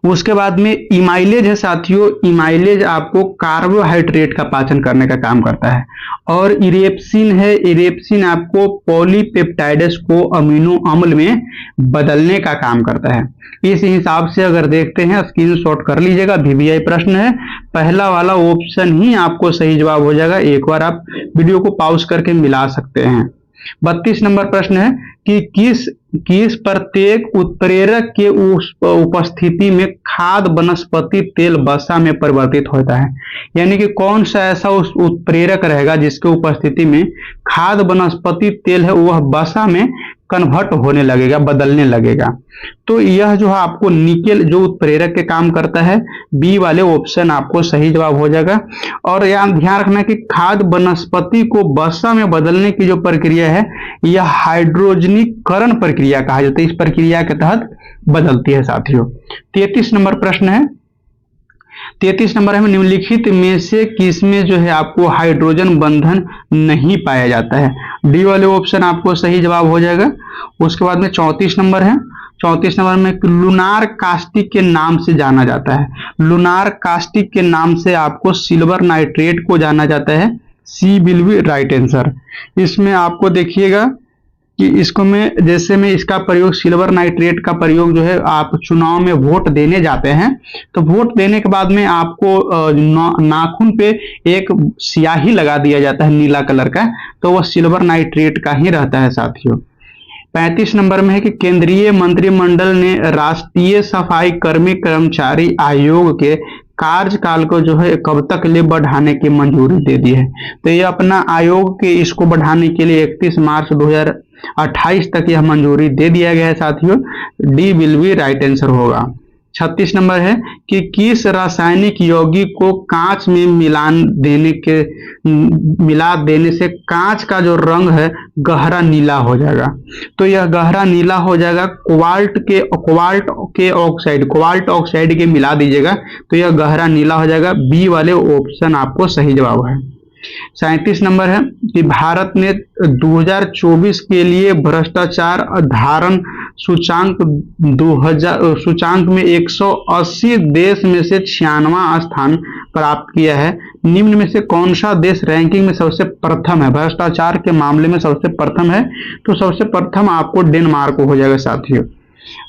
उसके बाद में इमाइलेज है साथियों, इमाइलेज आपको कार्बोहाइड्रेट का पाचन करने का काम करता है। और इरेप्सिन है, इरेप्सिन आपको पॉलीपेप्टाइड्स को अमीनो अम्ल में बदलने का काम करता है। इस हिसाब से अगर देखते हैं, स्क्रीनशॉट कर लीजिएगा, वीवीआई प्रश्न है, पहला वाला ऑप्शन ही आपको सही जवाब हो जाएगा। एक बार आप वीडियो को पॉज करके मिला सकते हैं। 32 नंबर प्रश्न है कि किस प्रत्येक उत्प्रेरक के उपस्थिति में खाद्य वनस्पति तेल वसा में परिवर्तित होता है। यानी कि कौन सा ऐसा उस उत्प्रेरक रहेगा जिसके उपस्थिति में खाद्य वनस्पति तेल है वह वसा में कन्वर्ट होने लगेगा, बदलने लगेगा। तो यह जो है आपको निकेल जो उत्प्रेरक के काम करता है, बी वाले ऑप्शन आपको सही जवाब हो जाएगा। और यहाँ ध्यान रखना कि खाद्य वनस्पति को वसा में बदलने की जो प्रक्रिया है यह हाइड्रोजनीकरण प्रक्रिया कहा जाता है, इस प्रक्रिया के तहत बदलती है साथियों। 33 नंबर प्रश्न है, 33 नंबर है, निम्नलिखित में से किसमें जो है आपको हाइड्रोजन बंधन नहीं पाया जाता है। डी वाले ऑप्शन आपको सही जवाब हो जाएगा। उसके बाद में 34 नंबर है, 34 नंबर में लूनार कास्टिक के नाम से जाना जाता है। लूनार कास्टिक के नाम से आपको सिल्वर नाइट्रेट को जाना जाता है। सी विल बी राइट आंसर। इसमें आपको देखिएगा कि इसको में जैसे में इसका प्रयोग सिल्वर नाइट्रेट का प्रयोग जो है आप चुनाव में वोट देने जाते हैं तो वोट देने के बाद में आपको नाखून पे एक स्याही लगा दिया जाता है नीला कलर का, तो वह सिल्वर नाइट्रेट का ही रहता है साथियों। 35 नंबर में है कि केंद्रीय मंत्रिमंडल ने राष्ट्रीय सफाई कर्मचारी आयोग के कार्यकाल को जो है कब तक ले बढ़ाने की मंजूरी दे दी है। तो ये अपना आयोग के इसको बढ़ाने के लिए 31 मार्च 2028 तक यह मंजूरी दे दिया गया है साथियों। D will be right answer होगा। 36 नंबर है कि किस रासायनिक यौगिक को कांच में मिला देने से कांच का जो रंग है गहरा नीला हो जाएगा। तो यह गहरा नीला हो जाएगा कोबाल्ट ऑक्साइड के मिला दीजिएगा तो यह गहरा नीला हो जाएगा। बी वाले ऑप्शन आपको सही जवाब है। 37 नंबर है कि भारत ने 2024 के लिए भ्रष्टाचार धारण सूचांक में 180 देश में से 96वां स्थान प्राप्त किया है। निम्न में से कौन सा देश रैंकिंग में सबसे प्रथम है, भ्रष्टाचार के मामले में सबसे प्रथम है? तो सबसे प्रथम आपको डेनमार्क हो जाएगा साथियों,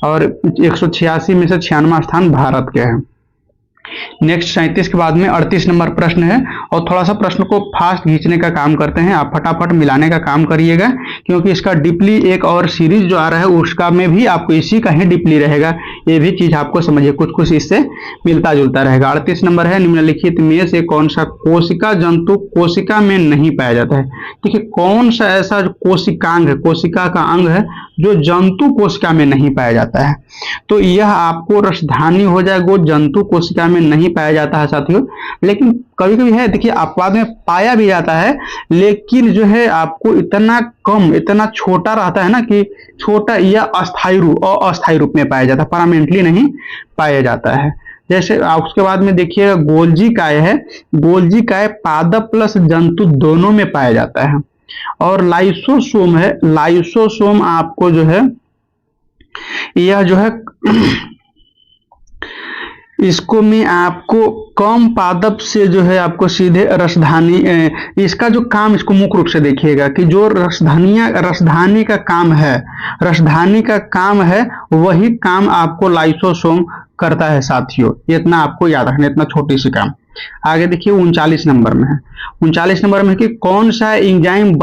और 186 में से 96वां स्थान भारत के है। नेक्स्ट 37 के बाद में 38 नंबर प्रश्न है, और थोड़ा सा प्रश्न को फास्ट खींचने का काम करते हैं, आप फटाफट मिलाने का काम करिएगा क्योंकि इसका डीपली एक और सीरीज जो आ रहा है उसका में भी आपको इसी का ही डीपली रहेगा। ये भी चीज आपको समझिए, कुछ कुछ इससे मिलता जुलता रहेगा। 38 नंबर है, निम्नलिखित में से कौन सा कोशिका जंतु कोशिका में नहीं पाया जाता है। देखिए कौन सा ऐसा कोशिकांग है, कोशिका का अंग है जो जंतु कोशिका में नहीं पाया जाता है। तो यह आपको रसधानी हो जाएगा, वो जंतु कोशिका में नहीं पाया जाता है साथियों। लेकिन कभी कभी है देखिए अपवाद में पाया भी जाता है, लेकिन जो है आपको इतना कम, इतना छोटा रहता है ना कि छोटा या अस्थायी रूप में पाया जाता है, परमानेंटली नहीं पाया जाता है। जैसे उसके बाद में देखिए गोल्जी काय है, गोल्जी काय पादप प्लस जंतु दोनों में पाया जाता है। और लाइसोसोम है, लाइसोसोम आपको जो है यह जो है इसको में आपको कम पादप से जो है आपको सीधे रसधानी, इसका जो काम इसको मुख्य रूप से देखिएगा कि जो रसधानी का काम है, रसधानी का काम है वही काम आपको लाइसोसोम करता है साथियों। ये इतना आपको याद रखना, इतना छोटी सी काम। आगे देखिए 39 नंबर में है, 39 नंबर में कि कौन सा एंजाइम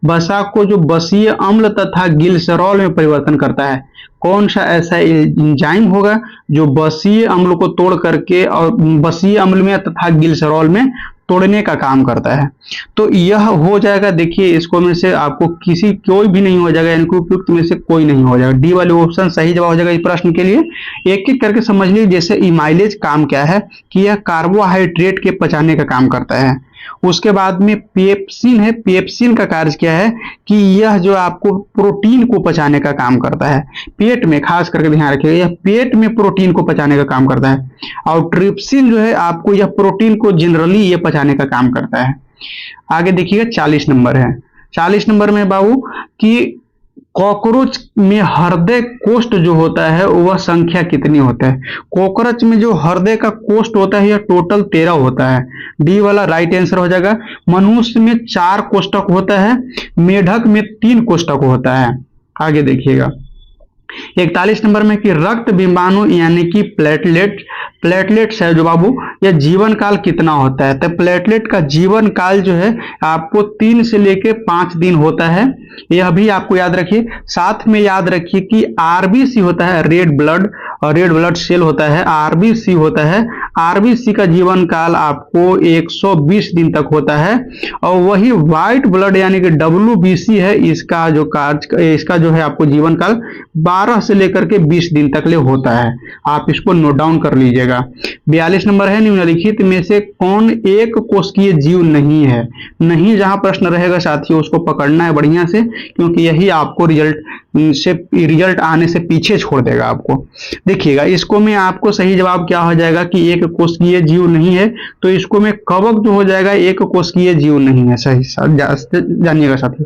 वसा को जो बसीय अम्ल तथा गिल्सरॉल में परिवर्तन करता है। कौन सा ऐसा एंजाइम होगा जो बसीय अम्ल को तोड़ करके और बसीय अम्ल में तथा गिल्सरॉल में तोड़ने का काम करता है। तो यह हो जाएगा, देखिए इसको में से आपको कोई भी नहीं हो जाएगा, इनको उपयुक्त में से कोई नहीं हो जाएगा। डी वाले ऑप्शन सही जवाब हो जाएगा इस प्रश्न के लिए। एक एक करके समझ लीजिए। जैसे इमाइलेज काम क्या है कि यह कार्बोहाइड्रेट के पचाने का काम करता है। उसके बाद में पेप्सिन है, पेप्सिन का कार्य क्या है कि यह जो आपको प्रोटीन को पचाने का काम करता है, पेट में, खास करके ध्यान रखिएगा, यह पेट में प्रोटीन को पचाने का काम करता है। और ट्रिप्सिन जो है आपको यह प्रोटीन को जनरली ये पचाने का काम करता है। आगे देखिएगा 40 नंबर है, 40 नंबर में बाबू कि कॉकरोच में हृदय कोष्ठ जो होता है वह संख्या कितनी होता है? कॉकरोच में जो हृदय का कोष्ठ होता है यह टोटल 13 होता है। डी वाला राइट आंसर हो जाएगा। मनुष्य में 4 कोष्ठक होता है, मेढक में 3 कोष्ठक होता है। आगे देखिएगा 41 नंबर में कि रक्त बिंबाणु यानी कि प्लेटलेट्स है जो बाबू, यह जीवन काल कितना होता है? तो प्लेटलेट का जीवन काल जो है आपको 3 से लेके 5 दिन होता है, यह भी आपको याद रखिए। साथ में याद रखिए कि आरबीसी होता है, रेड ब्लड सेल होता है, आरबीसी होता है। आरबीसी का जीवन काल आपको 120 दिन तक होता है, और वही व्हाइट ब्लड यानी कि डब्ल्यूबीसी है, इसका जो है आपको जीवन काल 12 से लेकर के 20 दिन तक ले होता है। आप इसको नोट डाउन कर लीजिएगा। 42 नंबर है निम्नलिखित में से कौन एक कोशिकीय जीव नहीं है? नहीं जहां प्रश्न रहेगा साथियों उसको पकड़ना है बढ़िया से, क्योंकि यही आपको रिजल्ट आने से पीछे छोड़ देगा आपको। देखिएगा इसको में आपको सही जवाब क्या हो जाएगा कि एक कोशिकीय जीव नहीं है, तो इसको में कवक जो हो जाएगा एक कोशिकीय जीव नहीं है। सही जानिएगा साथियों।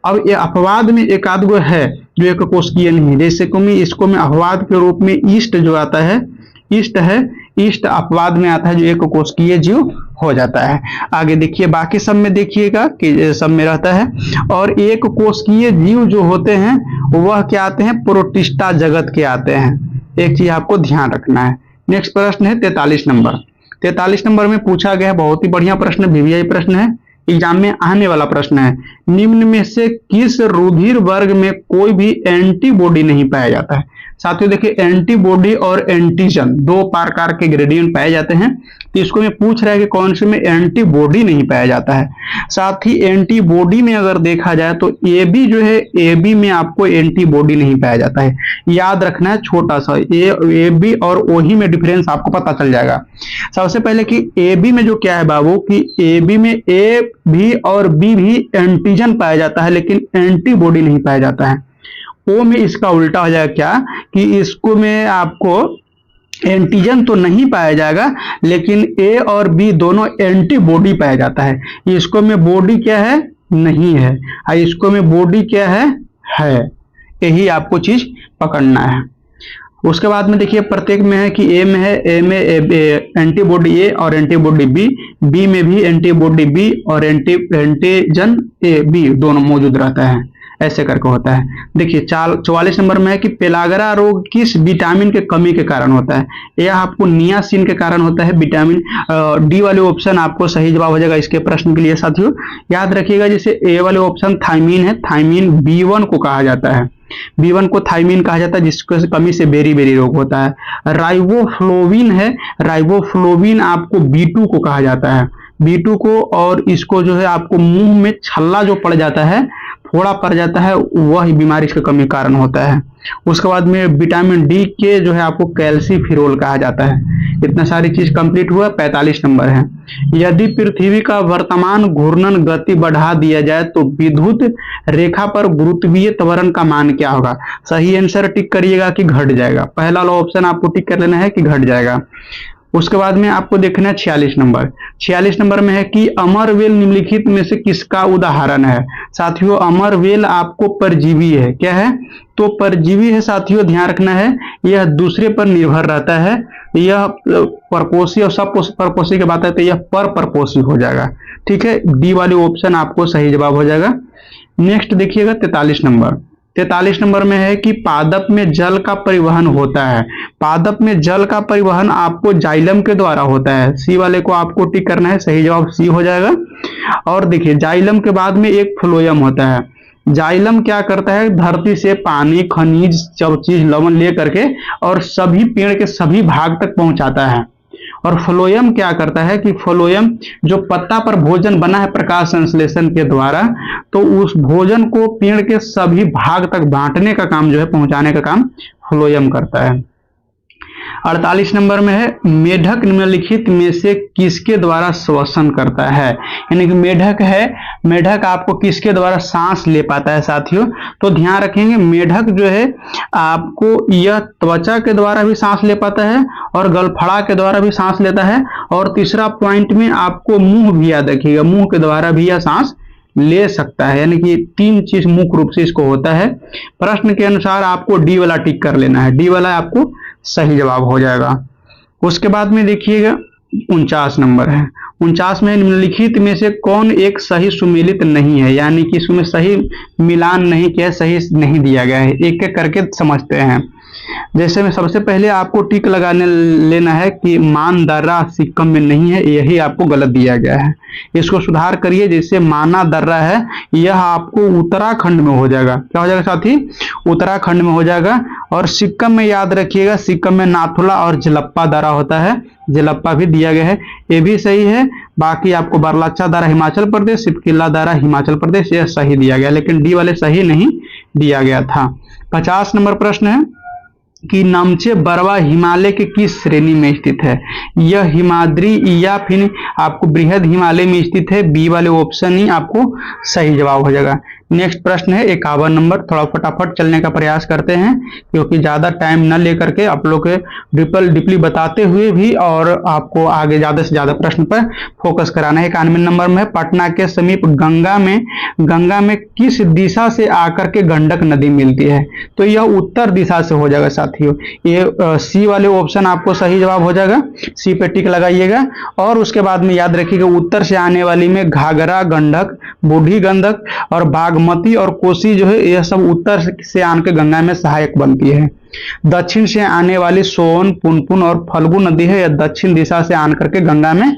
अब ये अपवाद में एक आध गो है जो एक कोशिकीय नहीं है, जैसे कि इसको में अपवाद के रूप में ईस्ट जो आता है, ईस्ट अपवाद में आता है जो एक कोशिकीय जीव हो जाता है। आगे देखिए बाकी सब में देखिएगा कि सब में रहता है। और एक कोशिकीय जीव जो होते हैं वह क्या आते हैं? प्रोटिस्टा जगत के आते हैं। एक चीज आपको ध्यान रखना है। नेक्स्ट प्रश्न है 43 नंबर। 43 नंबर में पूछा गया, बहुत ही बढ़िया प्रश्न, वीवीआई प्रश्न है, एग्जाम में आने वाला प्रश्न है। निम्न में से किस रुधिर वर्ग में कोई भी एंटीबॉडी नहीं पाया जाता है? साथियों देखिए एंटीबॉडी और एंटीजन 2 प्रकार के ग्रेडियंट पाए जाते हैं, तो इसको मैं पूछ रहा है कि कौन से में एंटीबॉडी नहीं पाया जाता है। साथ ही एंटीबॉडी में अगर देखा जाए तो एबी जो है, एबी में आपको एंटीबॉडी नहीं पाया जाता है। याद रखना है छोटा सा एबी और ओही में डिफरेंस आपको पता चल जाएगा। सबसे पहले कि एबी में जो क्या है बाबू कि एबी में ए भी और बी भी एंटीजन पाया जाता है, लेकिन एंटीबॉडी नहीं पाया जाता है। ओ में इसका उल्टा हो जाएगा क्या कि इसको में आपको एंटीजन तो नहीं पाया जाएगा, लेकिन ए और बी दोनों एंटीबॉडी पाया जाता है। इसको में बॉडी क्या है? नहीं है, और इसको में बॉडी क्या है? यही आपको चीज पकड़ना है। उसके बाद में देखिए प्रत्येक में है कि ए में है, ए में एंटीबॉडी ए और एंटीबॉडी बी में भी एंटीबॉडी बी और एंटीजन ए बी दोनों मौजूद रहता है, ऐसे करके होता है। देखिए 44 नंबर में है कि पेलागरा रोग किस विटामिन के कमी के कारण होता है? यह आपको नियासिन के कारण होता है। विटामिन डी वाले ऑप्शन आपको सही जवाब हो जाएगा इसके प्रश्न के लिए साथियों। याद रखिएगा जैसे ए वाले ऑप्शन थायमीन है, थायमीन B1 को कहा जाता है, B1 को थायमीन कहा जाता है, जिसको कमी से बेरी रोग होता है। राइबोफ्लोविन है, राइबोफ्लोविन आपको B2 को कहा जाता है, B2 को, और इसको जो है आपको मुंह में छल्ला जो पड़ जाता है, फोड़ा पड़ जाता है, वह बीमारी के कमी कारण होता है। उसके बाद में विटामिन डी के जो है आपको कैल्सीफिरोल कहा जाता है। इतना सारी चीज कंप्लीट हुआ। 45 नंबर है, यदि पृथ्वी का वर्तमान घूर्णन गति बढ़ा दिया जाए तो विद्युत रेखा पर गुरुत्वीय त्वरण का मान क्या होगा? सही आंसर टिक करिएगा कि घट जाएगा। पहला वाला ऑप्शन आपको टिक कर लेना है कि घट जाएगा। उसके बाद में आपको देखना है 46 नंबर। 46 नंबर में है कि अमरवेल निम्नलिखित में से किसका उदाहरण है? साथियों अमरवेल आपको परजीवी है, क्या है? तो परजीवी है साथियों, ध्यान रखना है, यह दूसरे पर निर्भर रहता है। यह परपोषी और सब परपोषी की बात है तो यह परपोषी हो जाएगा। ठीक है, डी वाले ऑप्शन आपको सही जवाब हो जाएगा। नेक्स्ट देखिएगा 43 नंबर। 43 नंबर में है कि पादप में जल का परिवहन होता है। पादप में जल का परिवहन आपको जाइलम के द्वारा होता है। सी वाले को आपको टिक करना है, सही जवाब सी हो जाएगा। और देखिए जाइलम के बाद में एक फ्लोएम होता है। जाइलम क्या करता है? धरती से पानी, खनिज, सब चीज, लवण ले करके और सभी पेड़ के सभी भाग तक पहुंचाता है। और फ्लोएम क्या करता है कि फ्लोएम जो पत्ता पर भोजन बना है प्रकाश संश्लेषण के द्वारा, तो उस भोजन को पेड़ के सभी भाग तक बांटने का काम जो है, पहुंचाने का काम फ्लोएम करता है। 48 नंबर में है मेढक निम्नलिखित में से किसके द्वारा श्वसन करता है? यानी कि मेढक है, मेढक आपको किसके द्वारा सांस ले पाता है साथियों? तो ध्यान रखेंगे मेढक जो है आपको यह त्वचा के द्वारा भी सांस ले पाता है और गलफड़ा के द्वारा भी सांस लेता है। और तीसरा पॉइंट में आपको मुंह भी याद रखिएगा, मुंह के द्वारा भी यह सांस ले सकता है, यानी कि 3 चीज मुख्य रूप से इसको होता है। प्रश्न के अनुसार आपको डी वाला टिक कर लेना है, डी वाला आपको सही जवाब हो जाएगा। उसके बाद में देखिएगा 49 नंबर है। 49 में निम्नलिखित में से कौन एक सही सुमेलित नहीं है, यानी कि इसमें सही मिलान नहीं किया, सही नहीं दिया गया है। एक एक करके समझते हैं। जैसे में सबसे पहले आपको टिक लगाने लेना है कि मान दर्रा सिक्किम में नहीं है, यही आपको गलत दिया गया है, इसको सुधार करिए। जैसे माना दर्रा है, यह आपको उत्तराखंड में हो जाएगा। क्या हो जाएगा साथी? उत्तराखंड में हो जाएगा। और सिक्किम में याद रखिएगा, सिक्किम में नाथुला और जलप्पा दर्रा होता है, जलप्पा भी दिया गया है, ये भी सही है। बाकी आपको बरलाचा दर्रा हिमाचल प्रदेश, सिपकिला दर्रा हिमाचल प्रदेश, यह सही दिया गया, लेकिन डी वाले सही नहीं दिया गया था। 50 नंबर प्रश्न है कि नामचे बरवा हिमालय के किस श्रेणी में स्थित है? यह हिमाद्री या फिर आपको बृहद हिमालय में स्थित है। बी वाले ऑप्शन ही आपको सही जवाब हो जाएगा। नेक्स्ट प्रश्न है 51 नंबर। थोड़ा फटाफट चलने का प्रयास करते हैं, क्योंकि ज्यादा टाइम न लेकर के आप लोग के डीपली बताते हुए भी और आपको आगे ज्यादा से ज्यादा प्रश्न पर फोकस कराना है। 91 नंबर में पटना के समीप गंगा में किस दिशा से आकर के गंडक नदी मिलती है? तो यह उत्तर दिशा से हो जाएगा साथियों। ये सी वाले ऑप्शन आपको सही जवाब हो जाएगा, सी पे टिक लगाइएगा। और उसके बाद में याद रखिएगा उत्तर से आने वाली में घाघरा गंडक, बूढ़ी गंडक और बागमती और कोसी जो है, यह सब उत्तर से आकर गंगा में सहायक बनती है। दक्षिण से आने वाली सोन, पुनपुन और फल्गु नदी है, यह दक्षिण दिशा से आकर के गंगा में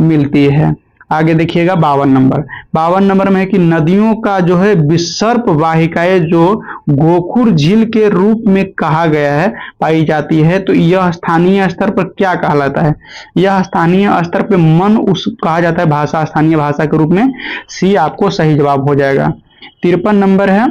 मिलती है। आगे देखिएगा 52 नंबर। 52 नंबर में है कि नदियों का जो है विसर्प वाहिकाएं जो गोखुर झील के रूप में कहा गया है पाई जाती है, तो यह स्थानीय स्तर पर क्या कहलाता है? यह स्थानीय स्तर पर मन उस कहा जाता है, भाषा, स्थानीय भाषा के रूप में। सी आपको सही जवाब हो जाएगा। 53 नंबर है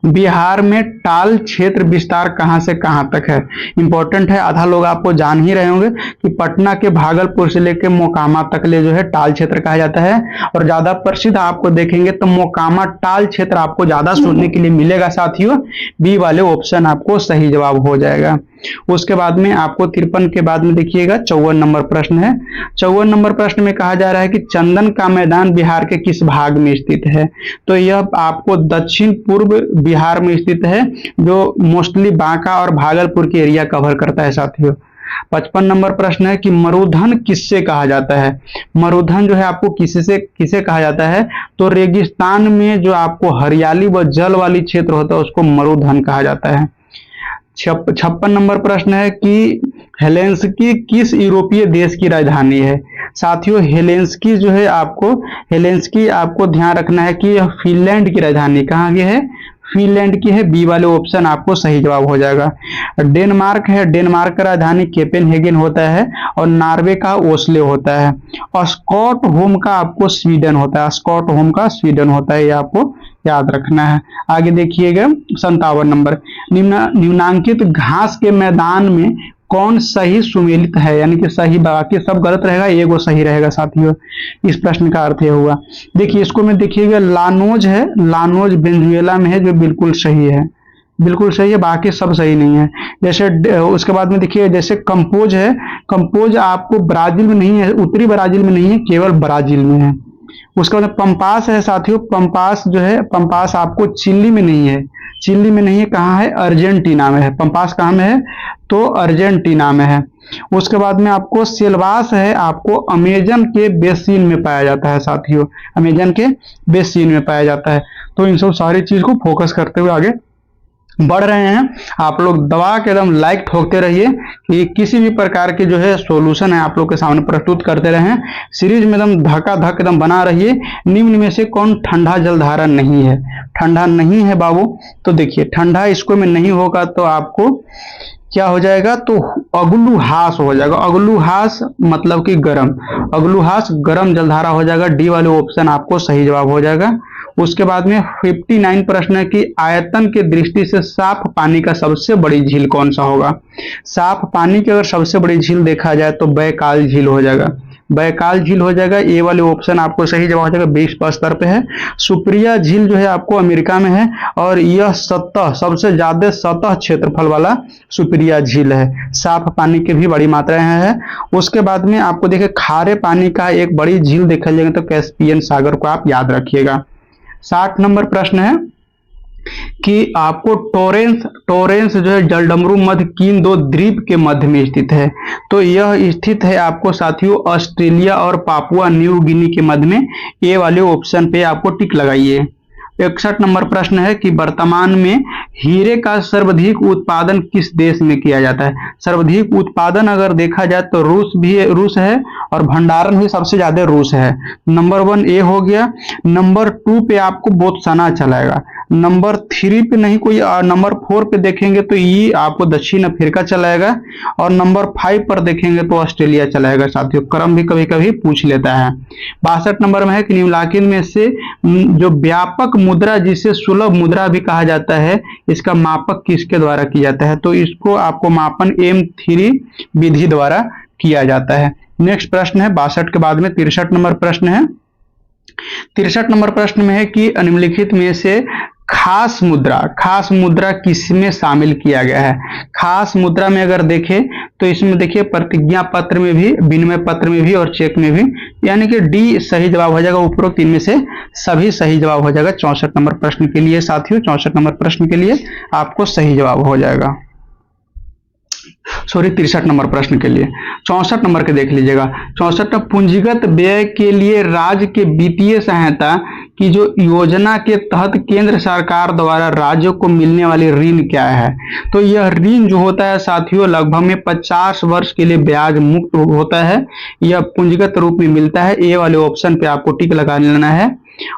बिहार में टाल क्षेत्र विस्तार कहां से कहां तक है? इंपॉर्टेंट है, आधा लोग आपको जान ही रहे होंगे कि पटना के भागलपुर से लेकर मोकामा तक ले जो है टाल क्षेत्र कहा जाता है। और ज्यादा प्रसिद्ध आपको देखेंगे तो मोकामा टाल क्षेत्र आपको ज्यादा सुनने के लिए मिलेगा साथियों। बी वाले ऑप्शन आपको सही जवाब हो जाएगा। उसके बाद में आपको 53 के बाद में देखिएगा 54 नंबर प्रश्न है। 54 नंबर प्रश्न में कहा जा रहा है कि चंदन का मैदान बिहार के किस भाग में स्थित है? तो यह आपको दक्षिण पूर्व बिहार में स्थित है, जो मोस्टली बांका और भागलपुर की एरिया कवर करता है साथियों। 55 नंबर प्रश्न है कि मरुधन किससे कहा जाता है? मरुधन जो है आपको किसे कहा जाता है? तो रेगिस्तान में जो आपको हरियाली व जल वाली क्षेत्र होता है उसको मरुधन कहा जाता है। 56 नंबर प्रश्न है कि हेलेंस्की किस यूरोपीय देश की राजधानी है? साथियों हेलेंस्की जो है हेलेंस्की आपको ध्यान रखना है कि यह फिनलैंड की राजधानी कहाँ की है? फिनलैंड की है। बी वाले ऑप्शन आपको सही जवाब हो जाएगा। डेनमार्क है, डेनमार्क का राजधानी कोपेनहेगन होता है और नॉर्वे का ओस्लो होता है। और स्कॉटहोम का आपको स्वीडन होता है, स्कॉटहोम का स्वीडन होता है, ये आपको याद रखना है। आगे देखिएगा 57 नंबर। निम्नांकित घास के मैदान में कौन सही सुमेलित है? यानी कि सही, बाकी सब गलत रहेगा, एक वो सही रहेगा साथियों। इस प्रश्न का अर्थ यह हुआ। देखिए इसको में देखिएगा लानोज है, लानोज वेनेजुएला में है, जो बिल्कुल सही है, बिल्कुल सही है, बाकी सब सही नहीं है। जैसे उसके बाद में देखिए जैसे कंपोज है, कंपोज आपको ब्राजील में नहीं है, उत्तरी ब्राजील में नहीं है, केवल ब्राजील में है। उसके बाद पंपास है साथियों, पंपास जो है, पंपास आपको चिली में नहीं है, चिली में नहीं है, कहाँ है? अर्जेंटीना में है। पंपास कहाँ में है? तो अर्जेंटीना में है। उसके बाद में आपको सेल्वास है, आपको अमेजन के बेसिन में पाया जाता है साथियों, अमेजन के बेसिन में पाया जाता है। तो इन सब सारी चीज को फोकस करते हुए आगे बढ़ रहे हैं। आप लोग दबा के एकदम लाइक ठोकते रहिए कि किसी भी प्रकार के जो है सॉल्यूशन है आप लोग के सामने प्रस्तुत करते रहें। सीरीज में एकदम धक्का धक एकदम बना रहिए। निम्न में से कौन ठंडा जलधारा नहीं है? ठंडा नहीं है बाबू, तो देखिए ठंडा इसको में नहीं होगा तो आपको क्या हो जाएगा? तो अगलुहास हो जाएगा। अगलुहास मतलब कि गर्म, अगलुहास गर्म जलधारा हो जाएगा। डी वाले ऑप्शन आपको सही जवाब हो जाएगा। उसके बाद में 59 प्रश्न है कि आयतन के दृष्टि से साफ पानी का सबसे बड़ी झील कौन सा होगा? साफ पानी की अगर सबसे बड़ी झील देखा जाए तो बैकाल झील हो जाएगा, बैकाल झील हो जाएगा। ए वाले ऑप्शन आपको सही जवाब हो जाएगा, 20 स्तर पे है। सुप्रिया झील जो है आपको अमेरिका में है और यह सबसे ज्यादा सतह क्षेत्रफल वाला सुप्रिया झील है। साफ पानी की भी बड़ी मात्रा है। उसके बाद में आपको देखिए खारे पानी का एक बड़ी झील देखा जाएगा तो कैस्पियन सागर को आप याद रखिएगा। 60 नंबर प्रश्न है कि आपको टोरेंस जो है जलडमरू मध्य किन दो द्वीप के मध्य में स्थित है। तो यह स्थित है आपको साथियों ऑस्ट्रेलिया और पापुआ न्यू गिनी के मध्य में। ए वाले ऑप्शन पे आपको टिक लगाइए। 61 नंबर प्रश्न है कि वर्तमान में हीरे का सर्वाधिक उत्पादन किस देश में किया जाता है। सर्वाधिक उत्पादन अगर देखा जाए तो रूस है और भंडारण भी सबसे ज्यादा रूस है। नंबर 1 ए हो गया। नंबर 2 पे आपको बोत्सवाना चलाएगा। नंबर 3 पे नहीं कोई, नंबर 4 पे देखेंगे तो ये आपको दक्षिण अफ्रीका चलाएगा और नंबर 5 पर देखेंगे तो ऑस्ट्रेलिया चलाएगा। साथियों क्रम भी कभी कभी पूछ लेता है। 62 नंबर में है कि निम्नलिखित में से जो व्यापक मुद्रा जिसे सुलभ मुद्रा भी कहा जाता है, इसका मापक किसके द्वारा किया जाता है। तो इसको आपको मापन M3 विधि द्वारा किया जाता है। नेक्स्ट प्रश्न है 62 के बाद में 63 नंबर प्रश्न है। 63 नंबर प्रश्न में है कि निम्नलिखित में से खास मुद्रा किसमें शामिल किया गया है। खास मुद्रा में अगर देखें तो इसमें देखिए प्रतिज्ञा पत्र में भी, विनिमय पत्र में भी और चेक में भी, यानी कि डी सही जवाब हो जाएगा। उपरोक्त इनमें से सभी सही जवाब हो जाएगा। 64 नंबर प्रश्न के लिए साथियों, 64 नंबर प्रश्न के लिए आपको सही जवाब हो जाएगा। सॉरी 63 नंबर प्रश्न के लिए। 64 नंबर के देख लीजिएगा। 64 पूंजीगत व्यय के लिए राज्य के वित्तीय सहायता की जो योजना के तहत केंद्र सरकार द्वारा राज्यों को मिलने वाली ऋण क्या है। तो यह ऋण जो होता है साथियों लगभग में 50 वर्ष के लिए ब्याज मुक्त होता है। यह पूंजीगत रूप में मिलता है। ए वाले ऑप्शन पे आपको टिक लगा लेना है।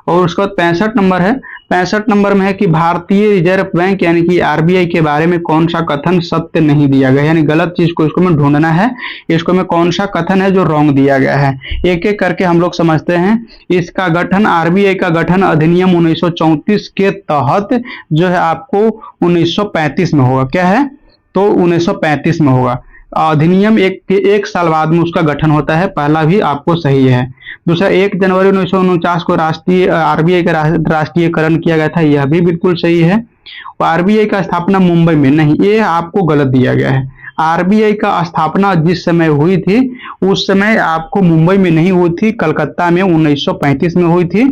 और उसके बाद 65 नंबर है। 65 नंबर में है कि भारतीय रिजर्व बैंक यानी कि आरबीआई के बारे में कौन सा कथन सत्य नहीं दिया गया, यानी गलत चीज को इसको में ढूंढना है। इसको में कौन सा कथन है जो रॉन्ग दिया गया है, एक एक करके हम लोग समझते हैं। इसका गठन, आरबीआई का गठन अधिनियम 1934 के तहत जो है आपको 1935 में होगा। क्या है तो 1935 में होगा। अधिनियम एक साल बाद में उसका गठन होता है। पहला भी आपको सही है। दूसरा 1 जनवरी 1949 को राष्ट्रीय आरबीआई का राष्ट्रीयकरण किया गया था, यह भी बिल्कुल सही है। आरबीआई का स्थापना मुंबई में नहीं, ये आपको गलत दिया गया है। आरबीआई का स्थापना जिस समय हुई थी उस समय आपको मुंबई में नहीं हुई थी, कलकत्ता में 1935 में हुई थी।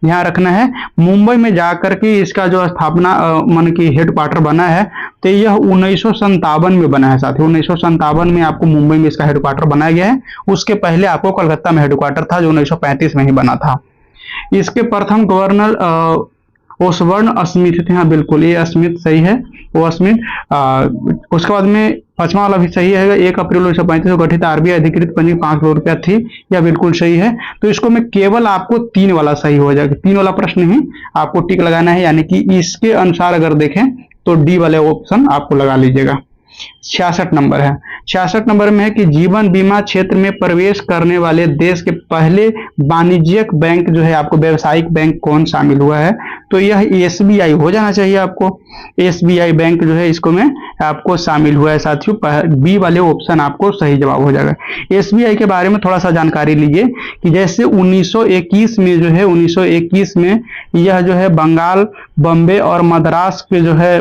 ध्यान रखना है। मुंबई में जाकर के इसका जो स्थापना मन की हेडक्वार्टर बना है तो यह 1957 में बना है साथियों। 1957 में आपको मुंबई में इसका हेडक्वार्टर बनाया गया है। उसके पहले आपको कलकत्ता में हेडक्वार्टर था जो 1935 में ही बना था। इसके प्रथम गवर्नर ओसबर्न स्मिथ थे। हाँ बिल्कुल, ये स्मिथ सही है, वो स्मिथ। उसके बाद में 5वां वाला भी सही है। 1 अप्रैल 1935 को गठित आरबीआई अधिकृत पूंजी 5 करोड़ रुपया थी, यह बिल्कुल सही है। तो इसको मैं केवल आपको 3 वाला सही हो जाएगा। 3 वाला प्रश्न ही आपको टिक लगाना है, यानी कि इसके अनुसार अगर देखें तो डी वाले ऑप्शन आपको लगा लीजिएगा। 66 नंबर है। 66 नंबर में है कि जीवन बीमा क्षेत्र में प्रवेश करने वाले देश के पहले वाणिज्यिक बैंक जो है आपको व्यावसायिक बैंक कौन शामिल हुआ है। तो यह एसबीआई हो जाना चाहिए आपको। एसबीआई बैंक जो है इसको में आपको शामिल हुआ है साथियों। बी वाले ऑप्शन आपको सही जवाब हो जाएगा। एसबीआई के बारे में थोड़ा सा जानकारी लीजिए कि जैसे 1921 में जो है 1921 में यह जो है बंगाल, बॉम्बे और मद्रास के जो है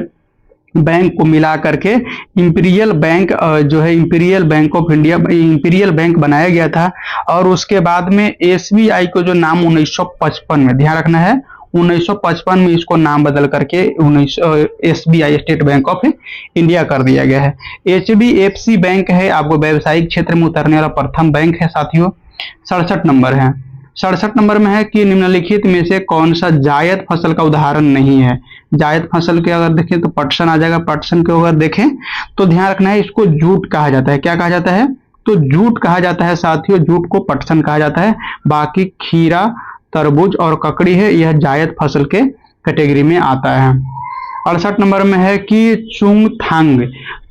बैंक को मिला करके इंपीरियल बैंक जो है imperial bank of India, imperial bank बनाया गया था। और उसके बाद में एसबीआई को जो नाम 1955 में, ध्यान रखना है 1955 में इसको नाम बदल करके SBI state bank of India कर दिया गया है। एचडीएफसी बैंक है आपको व्यावसायिक क्षेत्र में उतरने वाला प्रथम बैंक है साथियों। 67 नंबर है। 67 नंबर में है कि निम्नलिखित में से कौन सा जायद फसल का उदाहरण नहीं है। जायद फसल के अगर देखें तो पटसन आ जाएगा। पटसन के अगर देखें तो ध्यान रखना है इसको जूट कहा जाता है। क्या कहा जाता है तो जूट कहा जाता है साथियों, जूट को पटसन कहा जाता है। बाकी खीरा, तरबूज और ककड़ी है, यह जायद फसल के कैटेगरी में आता है। 68 नंबर में है कि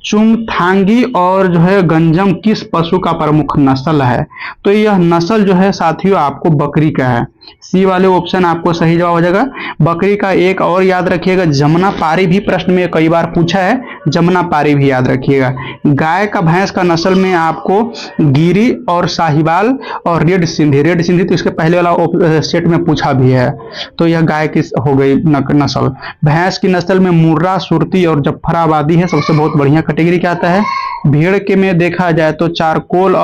चुंगथांगी और जो है गंजम किस पशु का प्रमुख नस्ल है। तो यह नस्ल जो है साथियों आपको बकरी का है। सी वाले ऑप्शन आपको सही जवाब हो जाएगा। बकरी का एक और याद रखिएगा, जमुना पारी भी प्रश्न में कई बार पूछा है, जमुना पारी भी याद रखिएगा। गाय का, भैंस का नस्ल में आपको गिरी और साहिवाल और रेड सिंधी तो इसके पहले वाला सेट में पूछा भी है। तो यह गाय की हो गई नस्ल। भैंस की नस्ल में मुर्रा, सुरती और जफराबादी है, सबसे बहुत बढ़िया कैटेगरी क्या आता है? भेड़ के में देखा जाए तो चारकोल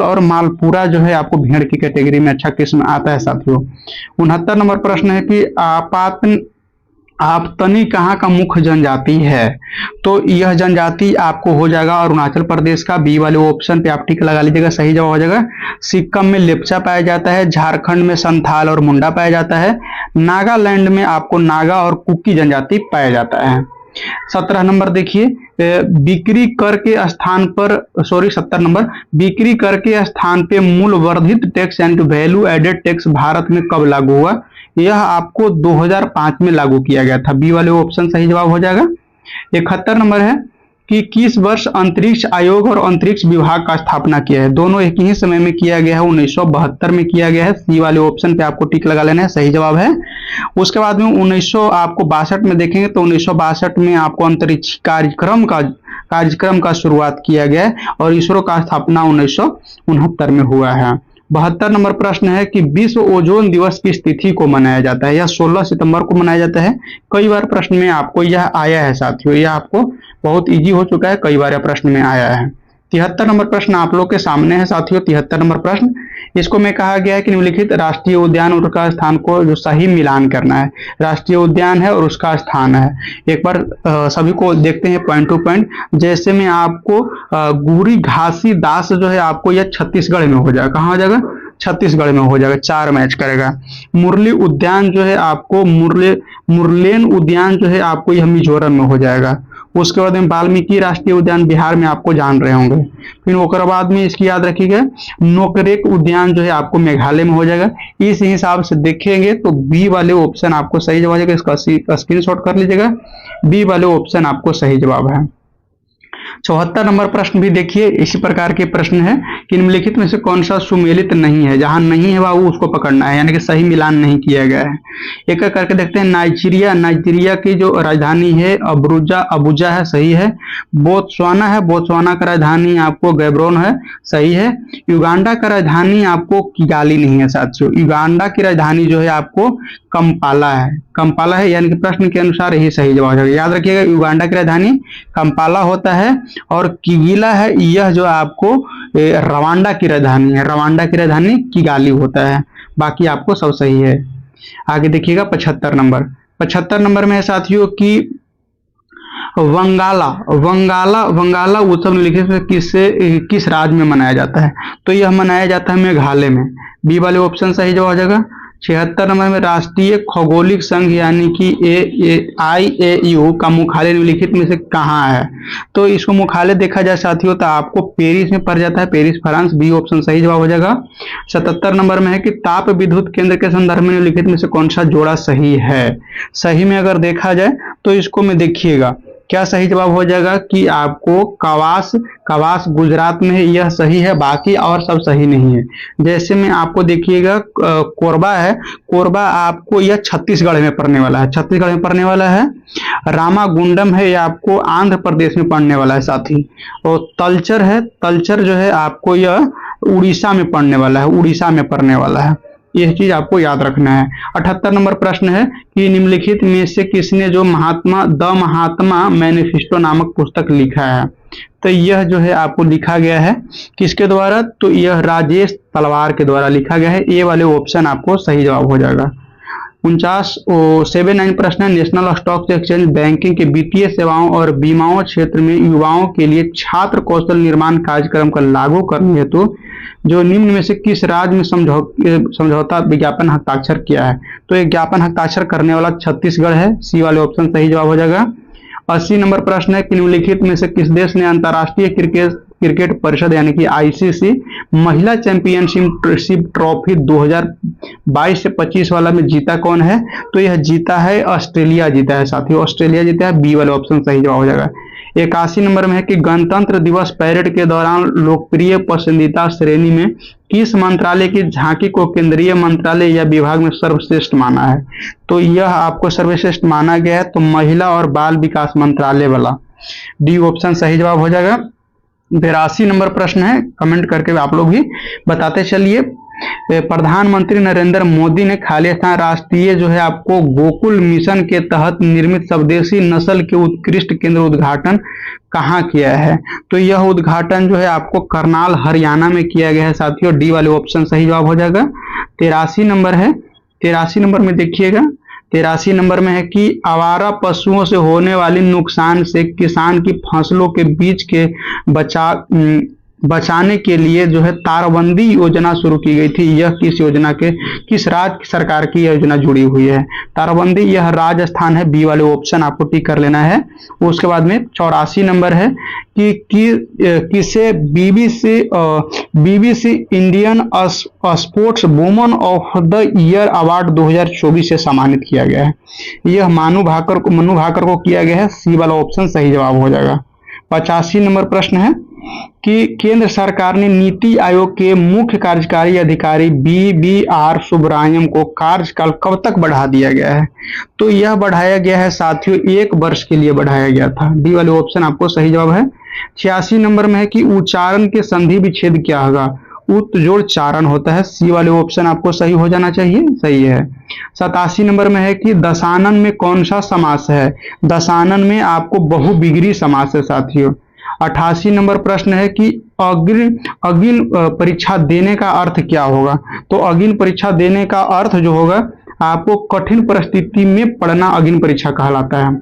और मालपुरा जो है आपको भेड़ की कैटेगरी में अच्छा किस्म आता है साथियों। 69 नंबर प्रश्न है कि आपतनी कहाँ का मुख्य जनजाति है? तो यह जनजाति आपको हो जाएगा अरुणाचल प्रदेश का। बी वाले ऑप्शन पे आप टिक लगा लीजिएगा, सही जवाब हो जाएगा। सिक्किम में लेप्चा पाया जाता है, झारखंड में संथाल और मुंडा पाया जाता है, नागालैंड में आपको नागा और कुकी जनजाति पाया जाता है। 17 नंबर देखिए, बिक्री कर के स्थान पर 70 नंबर, बिक्री कर के स्थान पे मूल वर्धित टैक्स यानी वैल्यू एडेड टैक्स भारत में कब लागू हुआ? यह आपको 2005 में लागू किया गया था। बी वाले ऑप्शन सही जवाब हो जाएगा। 71 नंबर है कि किस वर्ष अंतरिक्ष आयोग और अंतरिक्ष विभाग का स्थापना किया है? दोनों एक ही समय में किया गया है, 1972 में किया गया है। सी वाले ऑप्शन पे आपको टिक लगा लेना है, सही जवाब है। उसके बाद में 1962 में देखेंगे तो 1962 में आपको अंतरिक्ष कार्यक्रम का शुरुआत किया गया है और इसरो का स्थापना 1969 में हुआ है। 72 नंबर प्रश्न है कि विश्व ओजोन दिवस किस तिथि को मनाया जाता है? यह 16 सितंबर को मनाया जाता है। कई बार प्रश्न में आपको यह आया है साथियों, यह आपको बहुत इजी हो चुका है, कई बार यह प्रश्न में आया है। 73 नंबर प्रश्न आप लोग के सामने है साथियों। 73 नंबर प्रश्न, इसको में कहा गया है कि निम्नलिखित राष्ट्रीय उद्यान और उसका स्थान को जो सही मिलान करना है। राष्ट्रीय उद्यान है और उसका स्थान है। एक बार सभी को देखते हैं पॉइंट टू पॉइंट। जैसे में आपको गुरी घासी दास जो है आपको यह छत्तीसगढ़ में हो जाएगा। कहाँ हो जाएगा? छत्तीसगढ़ में हो जाएगा, 4 मैच करेगा। मुरली उद्यान जो है आपको मुरलेन उद्यान जो है आपको यह मिजोरम में हो जाएगा। उसके बाद में वाल्मीकि राष्ट्रीय उद्यान बिहार में आपको जान रहे होंगे। फिर उसके बाद में इसकी याद रखिएगा नोकरेक उद्यान जो है आपको मेघालय में हो जाएगा। इस हिसाब से देखेंगे तो बी वाले ऑप्शन आपको सही जवाब है। इसका स्क्रीनशॉट कर लीजिएगा, बी वाले ऑप्शन आपको सही जवाब है। 74 नंबर प्रश्न भी देखिए, इसी प्रकार के प्रश्न है कि निम्नलिखित में से कौन सा सुमेलित नहीं है? जहां नहीं है बाबू उसको पकड़ना है, यानी कि सही मिलान नहीं किया गया है। एक एक करके देखते हैं। नाइजीरिया की जो राजधानी है अबुजा है, सही है। बोत्सवाना है, बोत्सवाना का राजधानी आपको गैब्रोन है, सही है। युगांडा का राजधानी आपको किगाली नहीं है साथियों। युगांडा की राजधानी जो है आपको कंपाला है, यानी कि प्रश्न के अनुसार यही सही जवाब है। याद रखिएगा युगांडा की राजधानी कंपाला होता है और किगिला है यह जो आपको रवांडा की राजधानी है। रवांडा की राजधानी किगाली होता है। बाकी आपको सब सही है। आगे देखिएगा 75 नंबर। 75 नंबर में है साथियों कि वंगाला उत्सव निम्नलिखित किस राज्य में मनाया जाता है? तो यह मनाया जाता है मेघालय में। बी वाले ऑप्शन सही जवाब हो जाएगा। 76 नंबर में राष्ट्रीय खगोलिक संघ यानी कि IAU का मुख्यालय निम्नलिखित में से कहाँ है? तो इसको मुख्यालय देखा जाए साथियों तो आपको पेरिस में पड़ जाता है, पेरिस फ्रांस। बी ऑप्शन सही जवाब हो जाएगा। 77 नंबर में है कि ताप विद्युत केंद्र के संदर्भ में निम्नलिखित में से कौन सा जोड़ा सही है? सही में अगर देखा जाए तो इसको में देखिएगा क्या सही जवाब हो जाएगा कि आपको कवास गुजरात में है, यह सही है। बाकी और सब सही नहीं है। जैसे में आपको देखिएगा कोरबा है, कोरबा आपको यह छत्तीसगढ़ में पड़ने वाला है। रामागुंडम है यह आपको आंध्र प्रदेश में पड़ने वाला है साथी। और तलचर है, तलचर जो है आपको यह उड़ीसा में पड़ने वाला है। यह चीज आपको याद रखना है। 78 नंबर प्रश्न है कि निम्नलिखित में से किसने जो महात्मा मैनिफेस्टो नामक पुस्तक लिखा है? तो यह जो है आपको लिखा गया है किसके द्वारा? तो यह राजेश तलवार के द्वारा लिखा गया है। ए वाले ऑप्शन आपको सही जवाब हो जाएगा। 79 प्रश्न है नेशनल स्टॉक एक्सचेंज बैंकिंग के वित्तीय सेवाओं और बीमाओं क्षेत्र में युवाओं के लिए छात्र कौशल निर्माण कार्यक्रम का लागू करने हेतु जो निम्न में से किस राज्य में समझौता विज्ञापन हस्ताक्षर किया है? तो एक ज्ञापन हस्ताक्षर करने वाला छत्तीसगढ़ है। सी वाले ऑप्शन सही जवाब हो जाएगा। 80 नंबर प्रश्न है कि निम्नलिखित में से किस देश ने अंतर्राष्ट्रीय क्रिकेट परिषद यानी कि ICC महिला चैंपियनशिप ट्रॉफी 2022 से 25 वाला में जीता कौन है? तो यह जीता है ऑस्ट्रेलिया जीता है साथियों, ऑस्ट्रेलिया जीता है। बी वाला ऑप्शन सही जवाब हो जाएगा। 81 नंबर में है कि गणतंत्र दिवस परेड के दौरान लोकप्रिय पसंदीदा श्रेणी में किस मंत्रालय की झांकी को केंद्रीय मंत्रालय या विभाग में सर्वश्रेष्ठ माना है? तो यह आपको सर्वश्रेष्ठ माना गया है तो महिला और बाल विकास मंत्रालय वाला। डी ऑप्शन सही जवाब हो जाएगा। 82 नंबर प्रश्न है, कमेंट करके आप लोग भी बताते चलिए। प्रधानमंत्री नरेंद्र मोदी ने खालिस्तान राष्ट्रीय जो है आपको गोकुल मिशन के तहत निर्मित स्वदेशी नस्ल के उत्कृष्ट केंद्र उद्घाटन कहाँ किया है? तो यह उद्घाटन जो है आपको करनाल हरियाणा में किया गया है साथियों। डी वाले ऑप्शन सही जवाब हो जाएगा। 83 नंबर है, 83 नंबर में देखिएगा, 83 नंबर में है कि आवारा पशुओं से होने वाली नुकसान से किसान की फसलों के बीच के बचाने के लिए जो है तारबंदी योजना शुरू की गई थी। यह किस योजना के, किस राज्य सरकार की योजना जुड़ी हुई है? तारबंदी, यह राजस्थान है। बी वाले ऑप्शन आपको टिक कर लेना है। उसके बाद में 84 नंबर है कि किसे BBC Indian sports woman of the year award 2024 से सम्मानित किया गया है? यह मनु भाकर को किया गया है। सी वाला ऑप्शन सही जवाब हो जाएगा। 85 नंबर प्रश्न है कि केंद्र सरकार ने नीति आयोग के मुख्य कार्यकारी अधिकारी BBR सुब्रमण्यम को कार्यकाल कब तक बढ़ा दिया गया है? तो यह बढ़ाया गया है साथियों 1 वर्ष के लिए बढ़ाया गया था। डी वाले ऑप्शन आपको सही जवाब है। 86 नंबर में है कि उच्चारण के संधि विच्छेद क्या होगा? उत जोड़ चारण होता है। सी वाले ऑप्शन आपको सही हो जाना चाहिए, सही है। 87 नंबर में है कि दशानन में कौन सा समास है? दशानन में आपको बहुविग्री समास है साथियों। 88 नंबर प्रश्न है कि अग्नि परीक्षा देने का अर्थ क्या होगा? तो अग्नि परीक्षा देने का अर्थ जो होगा आपको कठिन परिस्थिति में पढ़ना अग्नि परीक्षा कहलाता है।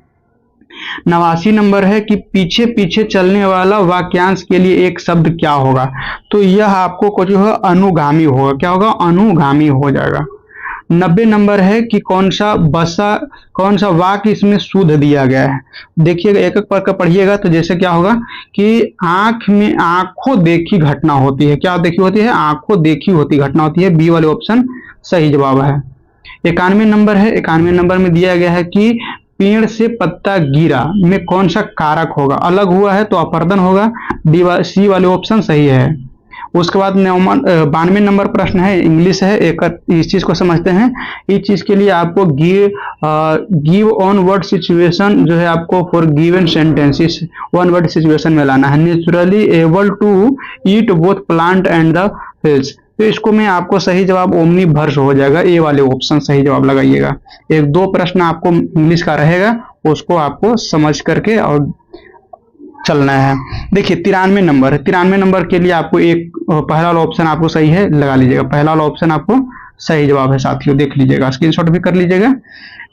89 नंबर है कि पीछे पीछे चलने वाला वाक्यांश के लिए एक शब्द क्या होगा? तो यह आपको जो है अनुगामी होगा। क्या होगा? अनुगामी हो जाएगा। 90 नंबर है कि कौन सा वाक्य इसमें शुद्ध दिया गया है? देखिएगा, एक एक पढ़कर पढ़िएगा। तो जैसे क्या होगा कि आंख में आंखों देखी घटना होती है। क्या देखी होती है? आंखों देखी होती घटना होती है। बी वाले ऑप्शन सही जवाब है। 91 नंबर है, 91 नंबर में दिया गया है कि पेड़ से पत्ता गिरा में कौन सा कारक होगा? अलग हुआ है तो अपरदन होगा। सी वाले ऑप्शन सही है। उसके बाद 92 नंबर प्रश्न है, इंग्लिश है। एक इस चीज को समझते हैं। इस चीज के लिए आपको गिव ऑन वर्ड सिचुएशन जो है आपको for given sentences one word situation में लाना है। Naturally able to eat both plant and the fish. तो इसको में आपको सही जवाब ओमनी भर्स हो जाएगा। ए वाले ऑप्शन सही जवाब लगाइएगा। 1-2 प्रश्न आपको इंग्लिश का रहेगा, उसको आपको समझ करके और चलना है। देखिए 93 नंबर है। 93 नंबर के लिए आपको पहला वाला ऑप्शन आपको सही है, लगा लीजिएगा। पहला वाला ऑप्शन आपको सही जवाब है साथियों, देख लीजिएगा, स्क्रीनशॉट भी कर लीजिएगा।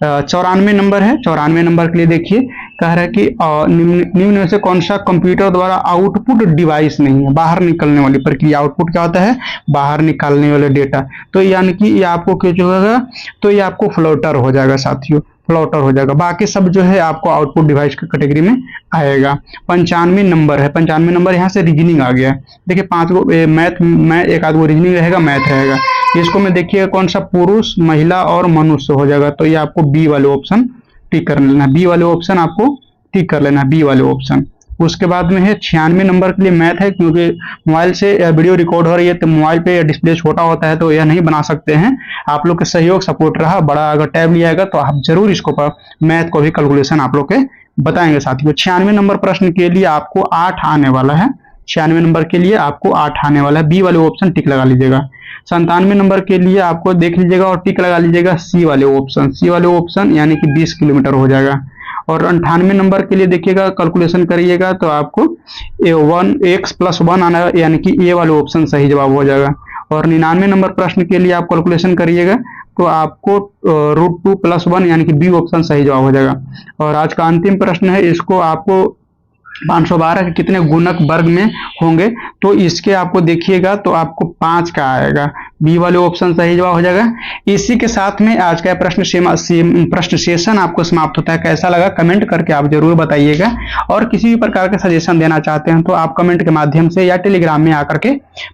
94 नंबर है। 94 नंबर के लिए देखिए कह रहा है कि निम्न में से कौन सा कंप्यूटर द्वारा आउटपुट डिवाइस नहीं है? बाहर निकलने वाली प्रक्रिया। आउटपुट क्या होता है? बाहर निकालने वाले डेटा। तो यानी कि ये आपको क्या जो होगा, तो ये आपको फ्लोटर हो जाएगा साथियों, फ्लोटर हो जाएगा। बाकी सब जो है आपको आउटपुट डिवाइस की कैटेगरी में आएगा। 95 नंबर है। 95 नंबर यहाँ से रीजनिंग आ गया। देखिए 5 गो मैथ में, एक आध गो रीजनिंग रहेगा, मैथ रहेगा। इसको में देखिएगा कौन सा पुरुष, महिला और मनुष्य हो जाएगा। तो ये आपको बी वाले ऑप्शन टिक कर लेना है। बी वाले ऑप्शन आपको टिक कर लेना है, बी वाले ऑप्शन। उसके बाद में है 96 नंबर के लिए मैथ है, क्योंकि मोबाइल से वीडियो रिकॉर्ड हो रही है तो मोबाइल पे डिस्प्ले छोटा होता है तो यह नहीं बना सकते हैं। आप लोग के सहयोग सपोर्ट रहा, बड़ा अगर टैब लिया जाएगा तो आप जरूर इसको मैथ को भी कैलकुलेशन आप लोग के बताएंगे साथियों। 96 नंबर प्रश्न के लिए आपको 8 आने वाला है। 96 नंबर के लिए आपको 8 आने वाला है। बी वाले ऑप्शन टिक लगा लीजिएगा। 97 नंबर के लिए आपको देख लीजिएगा और टिक लगा लीजिएगा सी वाले ऑप्शन। सी वाले ऑप्शन यानी कि 20 किलोमीटर हो जाएगा। और 98 नंबर के लिए देखिएगा, कैलकुलेशन करिएगा तो आपको 1x+1 आना, यानी कि ए वाले ऑप्शन सही जवाब हो जाएगा। और 99 नंबर प्रश्न के लिए आप कैलकुलेशन करिएगा तो आपको √2+1 यानी कि बी ऑप्शन सही जवाब हो जाएगा। और आज का अंतिम प्रश्न है, इसको आपको 512 के कितने गुणक वर्ग में होंगे? तो इसके आपको देखिएगा तो आपको 5 का आएगा। बी वाले ऑप्शन सही जवाब हो जाएगा। इसी के साथ में आज का प्रश्न सेशन आपको समाप्त होता है। कैसा लगा कमेंट करके आप जरूर बताइएगा। और किसी भी प्रकार के सजेशन देना चाहते हैं तो आप कमेंट के माध्यम से या टेलीग्राम में आकर के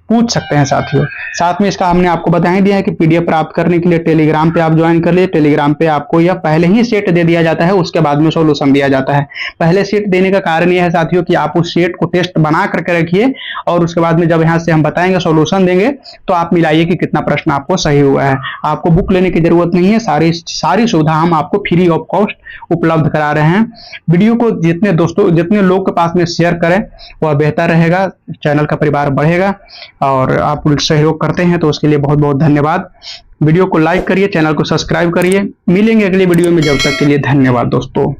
पूछ सकते हैं साथियों। साथ में इसका हमने आपको बता ही दिया है कि पीडीएफ प्राप्त करने के लिए टेलीग्राम पे आप ज्वाइन कर लिए। टेलीग्राम पे आपको यह पहले ही सेट दे दिया जाता है, उसके बाद में सोल्यूशन दिया जाता है। पहले सेट देने का कारण यह है साथियों कि आप उस सेट को टेस्ट बना करके रखिए और उसके बाद में जब यहाँ से हम बताएंगे सोल्यूशन देंगे तो आप मिलाइए कि कितना प्रश्न आपको सही हुआ है। आपको बुक लेने की जरूरत नहीं है, सारी सुविधा हम आपको फ्री ऑफ कॉस्ट उपलब्ध करा रहे हैं। वीडियो को जितने लोग के पास में शेयर करें वह बेहतर रहेगा, चैनल का परिवार बढ़ेगा। और आप सहयोग करते हैं तो उसके लिए बहुत बहुत धन्यवाद। वीडियो को लाइक करिए, चैनल को सब्सक्राइब करिए। मिलेंगे अगली वीडियो में, जब तक के लिए धन्यवाद दोस्तों।